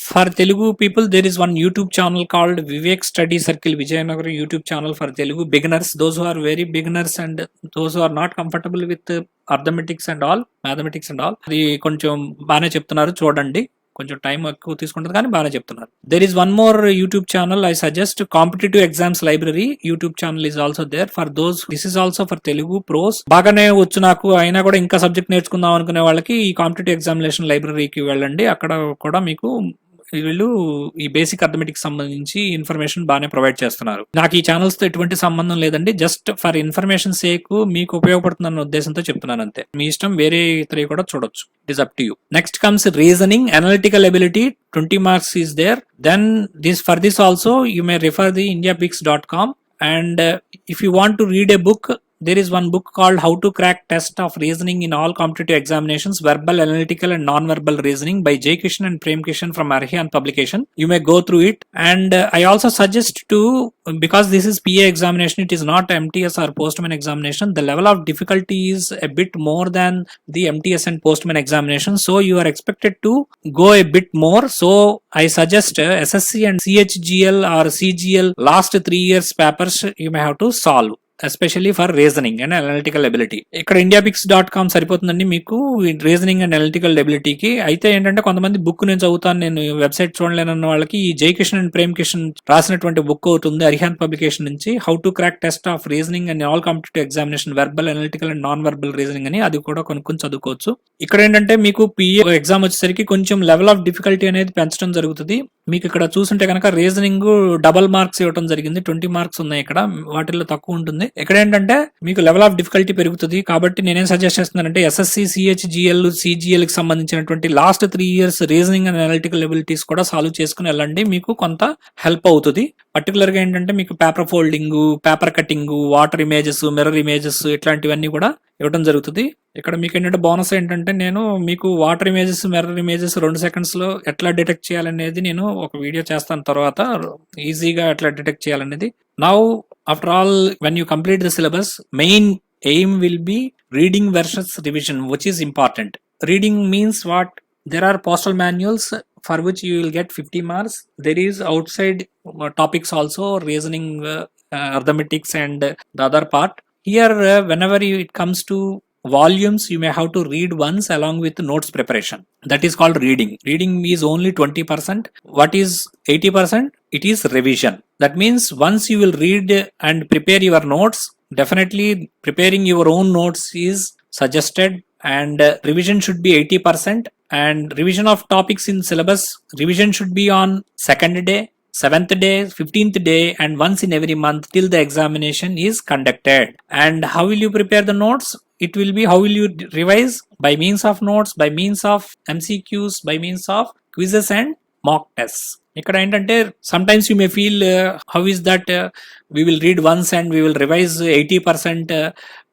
for Telugu people, there is one YouTube channel called Vivek Study Circle Vijayanagar YouTube channel for Telugu beginners, those who are very beginners and those who are not comfortable with arithmetics and all, mathematics and all. అది కొంచెం బాగానే చెప్తున్నారు, చూడండి. కొంచెం time ఎక్కువ తీసుకుంటుంది కానీ బాగానే చెప్తున్నారు. There is one more YouTube channel I suggest, competitive exams library YouTube channel is also there for those. This is also for Telugu pros. బాగానే వచ్చు నాకు, అయినా కూడా ఇంకా సబ్జెక్ట్ నేర్చుకుందాం అనుకునే వాళ్ళకి ఈ కాంపిటేటివ్ ఎగ్జామినేషన్ లైబ్రరీకి వెళ్ళండి. అక్కడ కూడా మీకు వీళ్ళు ఈ బేసిక్ అర్థమెటిక్స్ సంబంధించి ఇన్ఫర్మేషన్ బాగానే ప్రొవైడ్ చేస్తున్నారు. నాకు ఈ ఛానల్స్ తో ఎటువంటి సంబంధం లేదండి, జస్ట్ ఫర్ ఇన్ఫర్మేషన్ సేక్ మీకు ఉపయోగపడుతుందన్న ఉద్దేశంతో చెప్తున్నాను అంతే. మీ ఇష్టం, వేరే ఇతర కూడా చూడొచ్చు. It is up to you. Next comes reasoning, analytical ability, 20 marks is there. Then for this also you may refer the indiabix.com, and if you want to read a book, there is one book called How to Crack Test of Reasoning in All Competitive Examinations, Verbal, Analytical and Non-Verbal Reasoning by J. Kishan and Prem Kishan from Arihant Publication. You may go through it. And I also suggest to, because this is PA examination, it is not MTS or Postman examination, the level of difficulty is a bit more than the MTS and Postman examination. So you are expected to go a bit more. So I suggest SSC and CHGL or CGL last 3 years papers you may have to solve, especially for reasoning and analytical ability. ఇక్కడ indiabix.com సరిపోతుందండి మీకు reasoning and analytical ఎబిలిటీకి. అయితే ఏంటంటే కొంతమంది book నేను చదువుతాను, నేను website చూడలేనన్న వాళ్ళకి ఈ జై కిషన్ అండ్ ప్రేమ్ కిషన్ రాసినటువంటి బుక్ అవుతుంది అరిహాంత్ పబ్లికేషన్ నుంచి, how to crack test of reasoning and all competitive examination, verbal, analytical and non verbal reasoning అని, అది కూడా కొనుక్కొని చదువుకోవచ్చు. ఇక్కడ ఏంటంటే మీకు పిఏ ఎగ్జామ్ వచ్చేసరికి కొంచెం లెవెల్ ఆఫ్ డిఫికల్టీ అనేది పెంచడం జరుగుతుంది. మీకు ఇక్కడ చూసుంటే కనుక రీజనింగ్ డబల్ మార్క్స్ ఇవ్వడం జరిగింది, 20 marks ఉన్నాయి ఇక్కడ, వాటిల్లో తక్కువ ఉంటుంది. ఇక్కడ ఏంటంటే మీకు లెవెల్ ఆఫ్ డిఫికల్టీ పెరుగుతుంది. కాబట్టి నేనేం సజెస్ట్ చేస్తున్నానంటే ఎస్ఎస్సి, సిహెచ్జిఎల్, సిజిఎల్ కి సంబంధించినటువంటి last 3 years reasoning and analytical abilities కూడా సాల్వ్ చేసుకుని వెళ్ళండి, మీకు కొంత హెల్ప్ అవుతుంది. పర్టికులర్ గా ఏంటంటే మీకు paper folding, paper cutting, water images, mirror images ఇట్లాంటివన్నీ కూడా ఇవ్వడం జరుగుతుంది. ఇక్కడ మీకు ఏంటంటే బోనస్ ఏంటంటే నేను మీకు water images, mirror images 2 seconds లో ఎట్లా డిటెక్ట్ చేయాలనేది నేను ఒక వీడియో చేస్తాను తర్వాత, ఈజీగా ఎట్లా డిటెక్ట్ చేయాలనేది. Now after all, when you complete the syllabus, main aim will be reading versus revision, which is important. Reading means what? There are postal manuals for which you will get 50 marks. There is outside topics also, reasoning, arithmetics and the other part. Here whenever it comes to volumes, you may have to read once along with notes preparation. That is called reading. Reading is only 20%. What is 80%? It is revision. That means once you will read and prepare your notes, definitely preparing your own notes is suggested, and revision should be 80%. And revision of topics in syllabus, revision should be on 2nd day, 7th day, 15th day, and once in every month till the examination is conducted. And how will you prepare the notes? It will be, how will you revise? By means of notes, by means of MCQs, by means of quizzes and mock tests. ఇక్కడ ఏంటంటే sometimes you may feel how is that we will read once and we will revise 80%,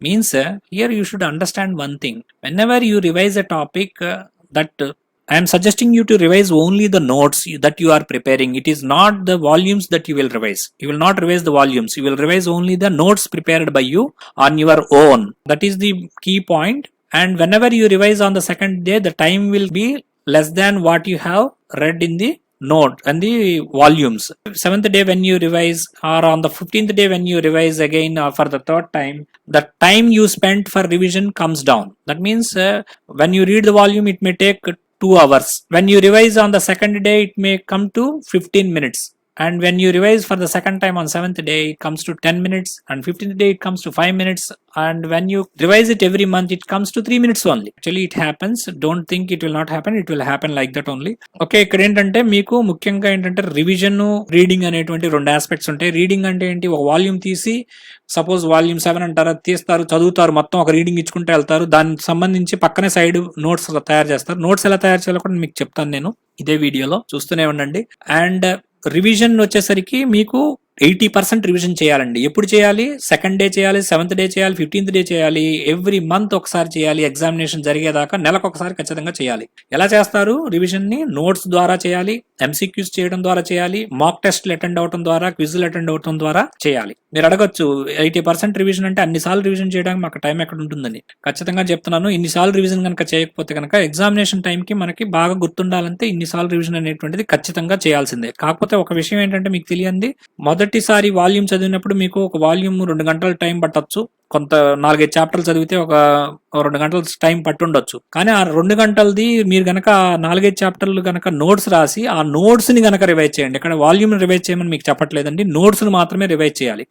means here you should understand one thing. Whenever you revise a topic, that I am suggesting you to revise only the notes that you are preparing. It is not the volumes that you will revise. You will not revise the volumes. You will revise only the notes prepared by you on your own. That is the key point. And whenever you revise on the 2nd day, the time will be less than what you have read in the note and the volumes. 7th day when you revise, or on the 15th day when you revise again for the 3rd time, the time you spent for revision comes down. That means when you read the volume, it may take 2 hours. When you revise on the 2nd day, it may come to 15 minutes. And when you revise for the 2nd time on 7th day, it comes to 10 minutes, and 15th day it comes to 5 minutes, and when you revise it every month, it comes to 3 minutes only. Actually it happens, don't think it will not happen, it will happen like that only. Okay, ఇక్కడ ఏంటంటే మీకు ముఖ్యంగా ఏంటంటే revision, reading అనేటువంటి 2 aspects ఉంటాయి. Reading అంటే ఏంటి, ఒక వాల్యూమ్ తీసి, సపోజ్ వాల్యూమ్ 7 అంటారా, తీస్తారు, చదువుతారు, మొత్తం ఒక రీడింగ్ ఇచ్చుకుంటూ వెళ్తారు, దానికి సంబంధించి పక్కనే సైడ్ నోట్స్ తయారు చేస్తారు. నోట్స్ ఎలా తయారు చేయాలో కూడా మీకు చెప్తాను నేను ఇదే వీడియోలో, చూస్తూనే ఉండండి. అండ్ రివిజన్ వచ్చేసరికి మీకు 80% రివిజన్ చేయాలండి. ఎప్పుడు చేయాలి? సెకండ్ డే చేయాలి, 7th డే చేయాలి, 15th డే చేయాలి, ఎవ్రీ మంత్ ఒకసారి చేయాలి. ఎగ్జామినేషన్ జరిగేదాకా నెలకొకసారి ఖచ్చితంగా చేయాలి. ఎలా చేస్తారు రివిజన్ ని? నోట్స్ ద్వారా చేయాలి, ఎంసీక్యూస్ చేయడం ద్వారా చేయాలి, మాక్ టెస్ట్లు అటెండ్ అవడం ద్వారా, క్విజ్లు అటెండ్ అవడం ద్వారా చేయాలి. మీరు అడగొచ్చు 80% రివిజన్ అంటే అన్నిసార్లు రివిజన్ చేయడానికి మాకు టైం ఎక్కడ ఉంటుందని. ఖచ్చితంగా చెప్తున్నాను, ఇన్నిసార్లు రివిజన్ కనుక చేయకపోతే కనుక ఎగ్జామినేషన్ టైంకి మనకి బాగా గుర్తుండాలంటే ఇన్నిసార్లు రివిజన్ అనేటువంటిది ఖచ్చితంగా చేయాల్సిందే. కాకపోతే ఒక విషయం ఏంటంటే మీకు తెలియంది, మొదటిసారి వాల్యూమ్ చదివినప్పుడు మీకు ఒక వాల్యూమ్ 2 గంటల టైం పట్టొచ్చు. కొంత 4-5 చాప్టర్లు చదివితే ఒక 2 గంటల టైం పట్టుండొచ్చు. కానీ ఆ 2 గంటలది మీరు గనక 4-5 చాప్టర్లు గనక నోట్స్ రాసి ఆ నోట్స్ ని గనక రివైజ్ చేయండి. ఇక్కడ వాల్యూమ్ రివైజ్ చేయమని మీకు చెప్పట్లేదండి, నోట్స్ ని మాత్రమే రివైజ్ చేయాలి.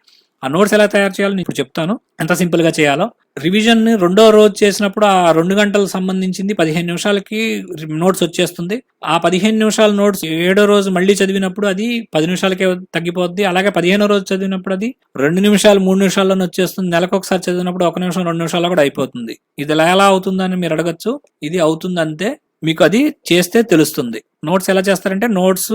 ఆ నోట్స్ ఎలా తయారు చేయాలో నేను ఇప్పుడు చెప్తాను, ఎంత సింపుల్ గా చేయాలో. రివిజన్ రెండో రోజు చేసినప్పుడు ఆ 2 గంటలకు సంబంధించింది 15 నిమిషాలకి నోట్స్ వచ్చేస్తుంది. ఆ 15 నిమిషాల నోట్స్ 7వ రోజు మళ్ళీ చదివినప్పుడు అది 10 నిమిషాలకే తగ్గిపోద్ది. అలాగే 15వ రోజు చదివినప్పుడు అది 2 నిమిషాలు 3 నిమిషాల్లోనే వచ్చేస్తుంది. నెలకు ఒకసారి చదివినప్పుడు 1 నిమిషం 2 నిమిషాల్లో కూడా అయిపోతుంది. ఇది ఎలా అవుతుందని మీరు అడగచ్చు. ఇది అవుతుందంతే, మీకు అది చేస్తే తెలుస్తుంది. నోట్స్ ఎలా చేస్తారంటే నోట్స్,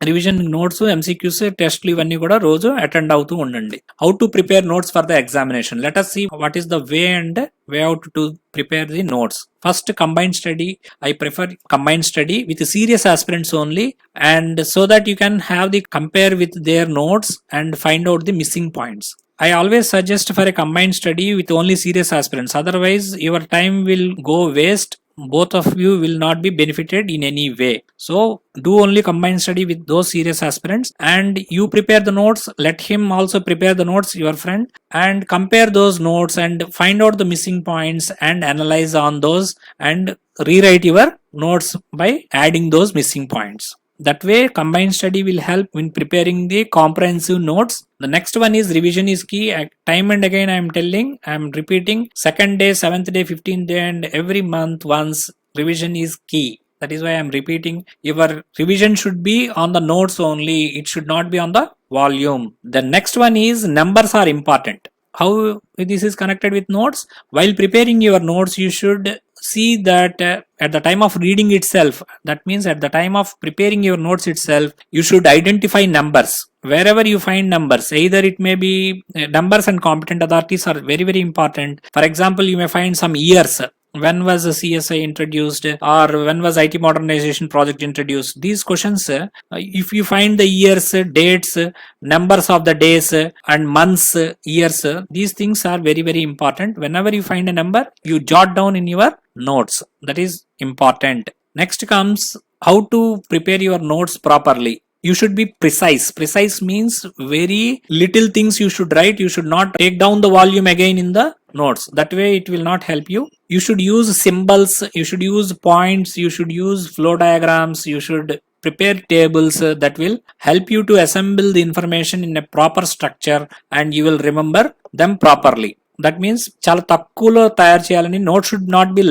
రివిజన్ నోట్స్, ఎంసీక్యూస్, టెస్ట్లు ఇవన్నీ కూడా రోజు అటెండ్ అవుతూ ఉండండి. How to prepare notes for the examination? Let us see what is the way and way out to prepare the notes. First, combined study. I prefer combined study with serious aspirants only, and so that you can have the compare with their notes and find out the missing points. I always suggest for a combined study with only serious aspirants. Otherwise, your time will go waste. Both of you will not be benefited in any way. So do only combined study with those serious aspirants, and you prepare the notes. Let him also prepare the notes, your friend, and compare those notes and find out the missing points and analyze on those and rewrite your notes by adding those missing points. That way combined study will help in preparing the comprehensive notes. The next one is revision is key. Time and again I am repeating, second day, 7th day, 15th day, and every month once, revision is key. That is why I am repeating, your revision should be on the notes only, it should not be on the volume. The next one is numbers are important. How this is connected with notes? While preparing your notes, you should see that at the time of reading itself, that means at the time of preparing your notes itself, you should identify numbers. Wherever you find numbers, either it may be numbers and competent authorities are very very important. For example, you may find some years. When was the CSI introduced, or when was IT modernization project introduced? These questions, if you find the years, dates, numbers of the days and months, years, these things are very very important. Whenever you find a number, you jot down in your notes. That is important. Next comes how to prepare your notes properly. You should be precise. Precise means very little things you should write. You should not take down the volume again in the notes. That way it will not help you. You should use symbols, you should use points, you should use flow diagrams, you should prepare tables that will help you to assemble the information in a proper structure and you will remember them properly. That means చాలా తక్కువలో తయారు చేయాలని. Note should not be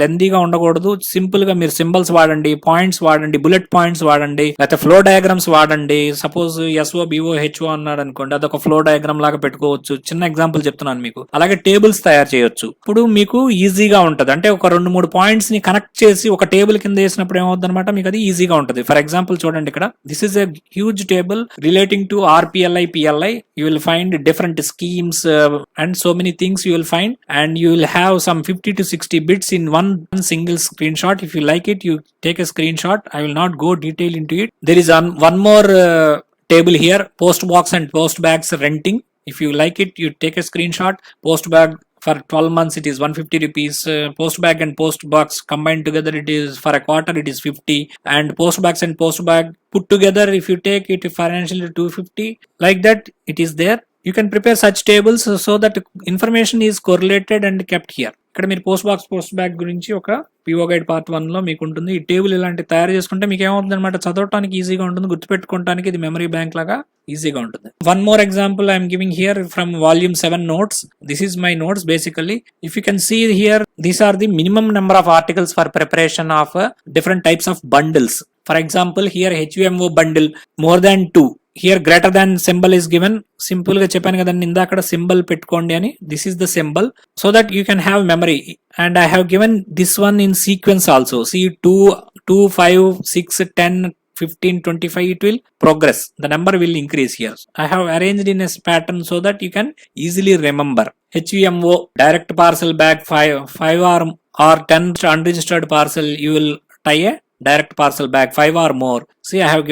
లెందీగా ఉండకూడదు. Simple గా మీరు symbols వాడండి, points వాడండి, bullet points వాడండి, లేకపోతే ఫ్లో డయాగ్రామ్స్ వాడండి. సపోజ్ SO BO HO అన్నాడు అనుకోండి, అదొక ఫ్లో డయాగ్రామ్ లాగా పెట్టుకోవచ్చు. చిన్న ఎగ్జాంపుల్ చెప్తున్నాను మీకు. అలాగే టేబుల్స్ తయారు చేయొచ్చు. ఇప్పుడు మీకు ఈజీగా ఉంటది. అంటే ఒక 2-3 పాయింట్స్ ని కనెక్ట్ చేసి ఒక టేబుల్ కింద వేసినప్పుడు ఏమవుతుంది అనమాట, మీకు అది ఈజీగా ఉంటది. ఫర్ ఎగ్జాంపుల్ చూడండి, ఇక్కడ this is a huge table relating to RPLI PLI. You will find different schemes and so many things you will find, and you will have some 50 to 60 bits in one single screenshot. If you like it, you take a screenshot. I will not go detail into it. There is one more table here, Postbox and Postback's renting. If you like it, you take a screenshot. Postback for 12 months it is 150 rupees. Postback and Postbox combined together, it is for a quarter it is 50, and Postbox and Postback put together, if you take it financially 250, like that it is there. You can prepare such tables so that information is correlated and kept here. ఇక్కడ మీరు post back గురించి ఒక PO guide part 1 లో మీకు ఉంటుంది. ఈ table ఇలాంటి తయారు చేసుకుంటే మీకు ఏమవుతుంది అనమాట, చదవడానికి ఈజీగా ఉంటుంది, గుర్తుపెట్టుకోవడానికి ఇది మెమరీ బ్యాంక్ లాగా ఈజీగా ఉంటుంది. One more example I'm giving here from volume 7 notes. This is my notes basically. If you can see here, these are the minimum number of articles for preparation of different types of bundles. For example, here HVMO bundle more than 2. Here greater than symbol is given. Simple గా చెప్పాను కదండి ఇందాక, symbol పెట్టుకోండి అని. This is the symbol so that you can have memory. And I have given this one in sequence also. See 2, 5, 6, 10, 15, 25, it will progress. The number will increase here. I have arranged in a pattern so that you can easily remember. HVMO, direct parcel bag 5 or 10 unregistered parcel, you will tie a direct parcel bag 5 or more. See, I have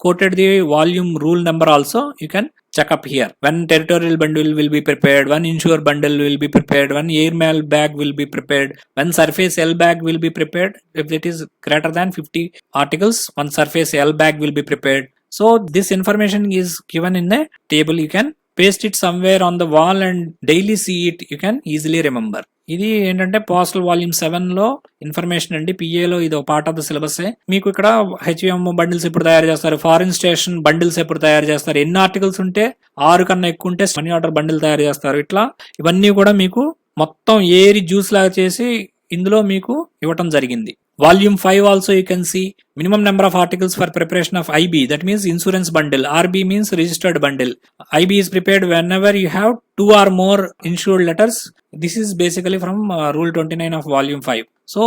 quoted the volume rule number also. You can check up here. One territorial bundle will be prepared, one insure bundle will be prepared, one airmail bag will be prepared, one surface L bag will be prepared. If it is greater than 50 articles, one surface L bag will be prepared. So this information is given in a table. You can paste it somewhere on the wall and daily see it. You can easily remember. ఇది ఏంటంటే postal volume 7 లో information అండి. పిఏలో ఇది ఒక part of the syllabus. మీకు ఇక్కడ HVM bundles ఎప్పుడు తయారు చేస్తారు, ఫారిన్ స్టేషన్ బండిల్స్ ఎప్పుడు తయారు చేస్తారు, ఎన్ని ఆర్టికల్స్ ఉంటే 6 కన్నా ఎక్కువ ఉంటే మనీ ఆర్డర్ బండిల్ తయారు చేస్తారు. ఇట్లా ఇవన్నీ కూడా మీకు మొత్తం ఏరి జ్యూస్ లాగా చేసి ఇందులో మీకు ఇవ్వటం జరిగింది. Volume 5 also you can see minimum number of articles for preparation of IB, that means insurance bundle. RB means registered bundle. IB is prepared whenever you have 2 or more insured letters. This is basically from rule 29 of volume 5. So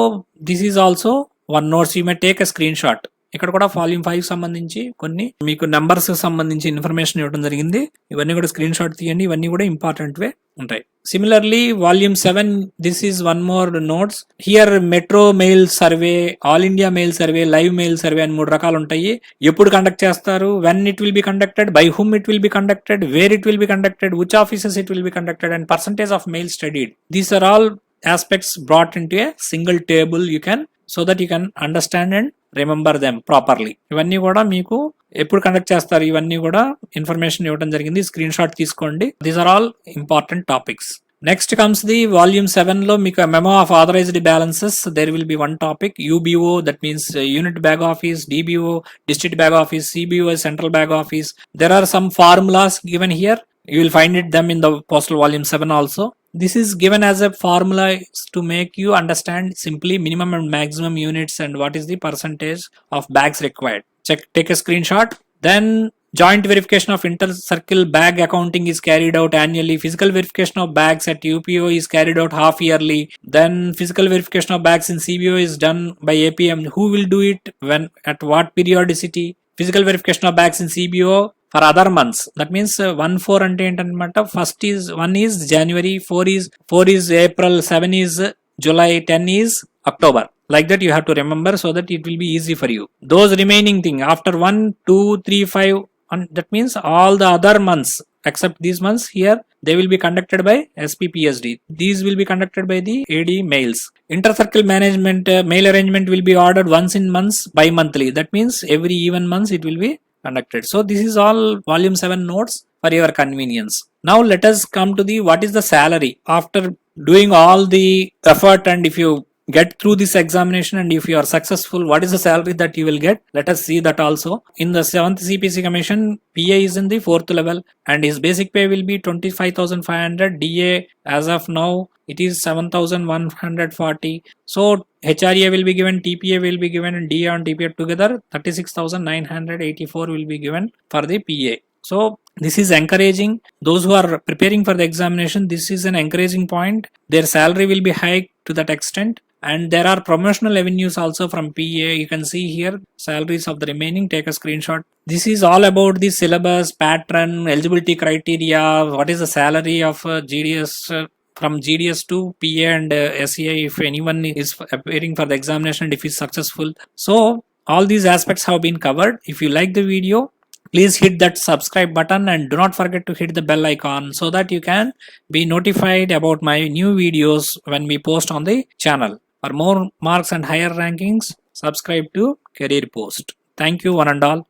this is also one note. You may take a screenshot. ఇక్కడ కూడా volume 5 సంబంధించి కొన్ని మీకు numbers సంబంధించి information ఇవ్వడం జరిగింది. ఇవన్నీ కూడా స్క్రీన్ షాట్ తీయండి. ఇవన్నీ కూడా ఇంపార్టెంట్ వే ఉంటాయి. Similarly volume 7, this is one more notes. Here metro mail survey, all India mail survey, live mail survey అని 3 రకాలు ఉంటాయి. ఎప్పుడు కండక్ట్ చేస్తారు, when it will be conducted, by whom it will be conducted, where it will be conducted, which offices it will be conducted, and percentage of mail studied. These are all aspects brought into a single table you can, so that you can understand and remember them properly. ఇవన్నీ కూడా మీకు ఎప్పుడు conduct చేస్తారు ఇవన్నీ కూడా information ఇవ్వడం జరిగింది. Screenshot తీసుకోండి. These are all important topics. Next comes the volume 7 లో మీకు memo of authorised balances. There will be one topic, UBO, that means unit bag office, DBO district bag office, CBO central bag office. There are some formulas given here. You will find them in the postal volume 7 also. This is given as a formula to make you understand simply minimum and maximum units and what is the percentage of bags required. Take a screenshot. Then joint verification of inter-circle bag accounting is carried out annually. Physical verification of bags at UPO is carried out half yearly. Then physical verification of bags in CBO is done by APM. Who will do it, when, at what periodicity? Physical verification of bags in CBO for other months. That means 1-4 అంటే ఏంటన్నమాట. First is 1 is January, 4 is April, 7 is July, 10 is October. Like that you have to remember, so that it will be easy for you. Those remaining thing after 1, 2, 3, 5, and that means all the other months except these months here, they will be conducted by SPPSD. These will be conducted by the AD mails. Inter-circle management mail arrangement will be ordered once in months bi-monthly. That means every even months it will be conducted. So this is all volume 7 notes for your convenience. Now let us come to the what is the salary. After doing all the effort, and if you get through this examination and if you are successful, what is the salary that you will get? Let us see that also. In the 7th CPC commission, PA is in the 4th level and his basic pay will be 25,500. DA as of now it is 7,140. So HRA will be given, TPA will be given, and DA and TPA together 36,984 will be given for the PA. So this is encouraging those who are preparing for the examination. This is an encouraging point. Their salary will be hiked to that extent, and there are promotional avenues also from PA. You can see here salaries of the remaining. Take a screenshot. This is all about the syllabus, pattern, eligibility criteria, what is the salary of GDS, from GDS to PA and SCI if anyone is appearing for the examination and if is successful. So all these aspects have been covered. If you like the video, please hit that subscribe button and do not forget to hit the bell icon, so that you can be notified about my new videos when we post on the channel. For more marks and higher rankings, subscribe to Career Post. Thank you one and all.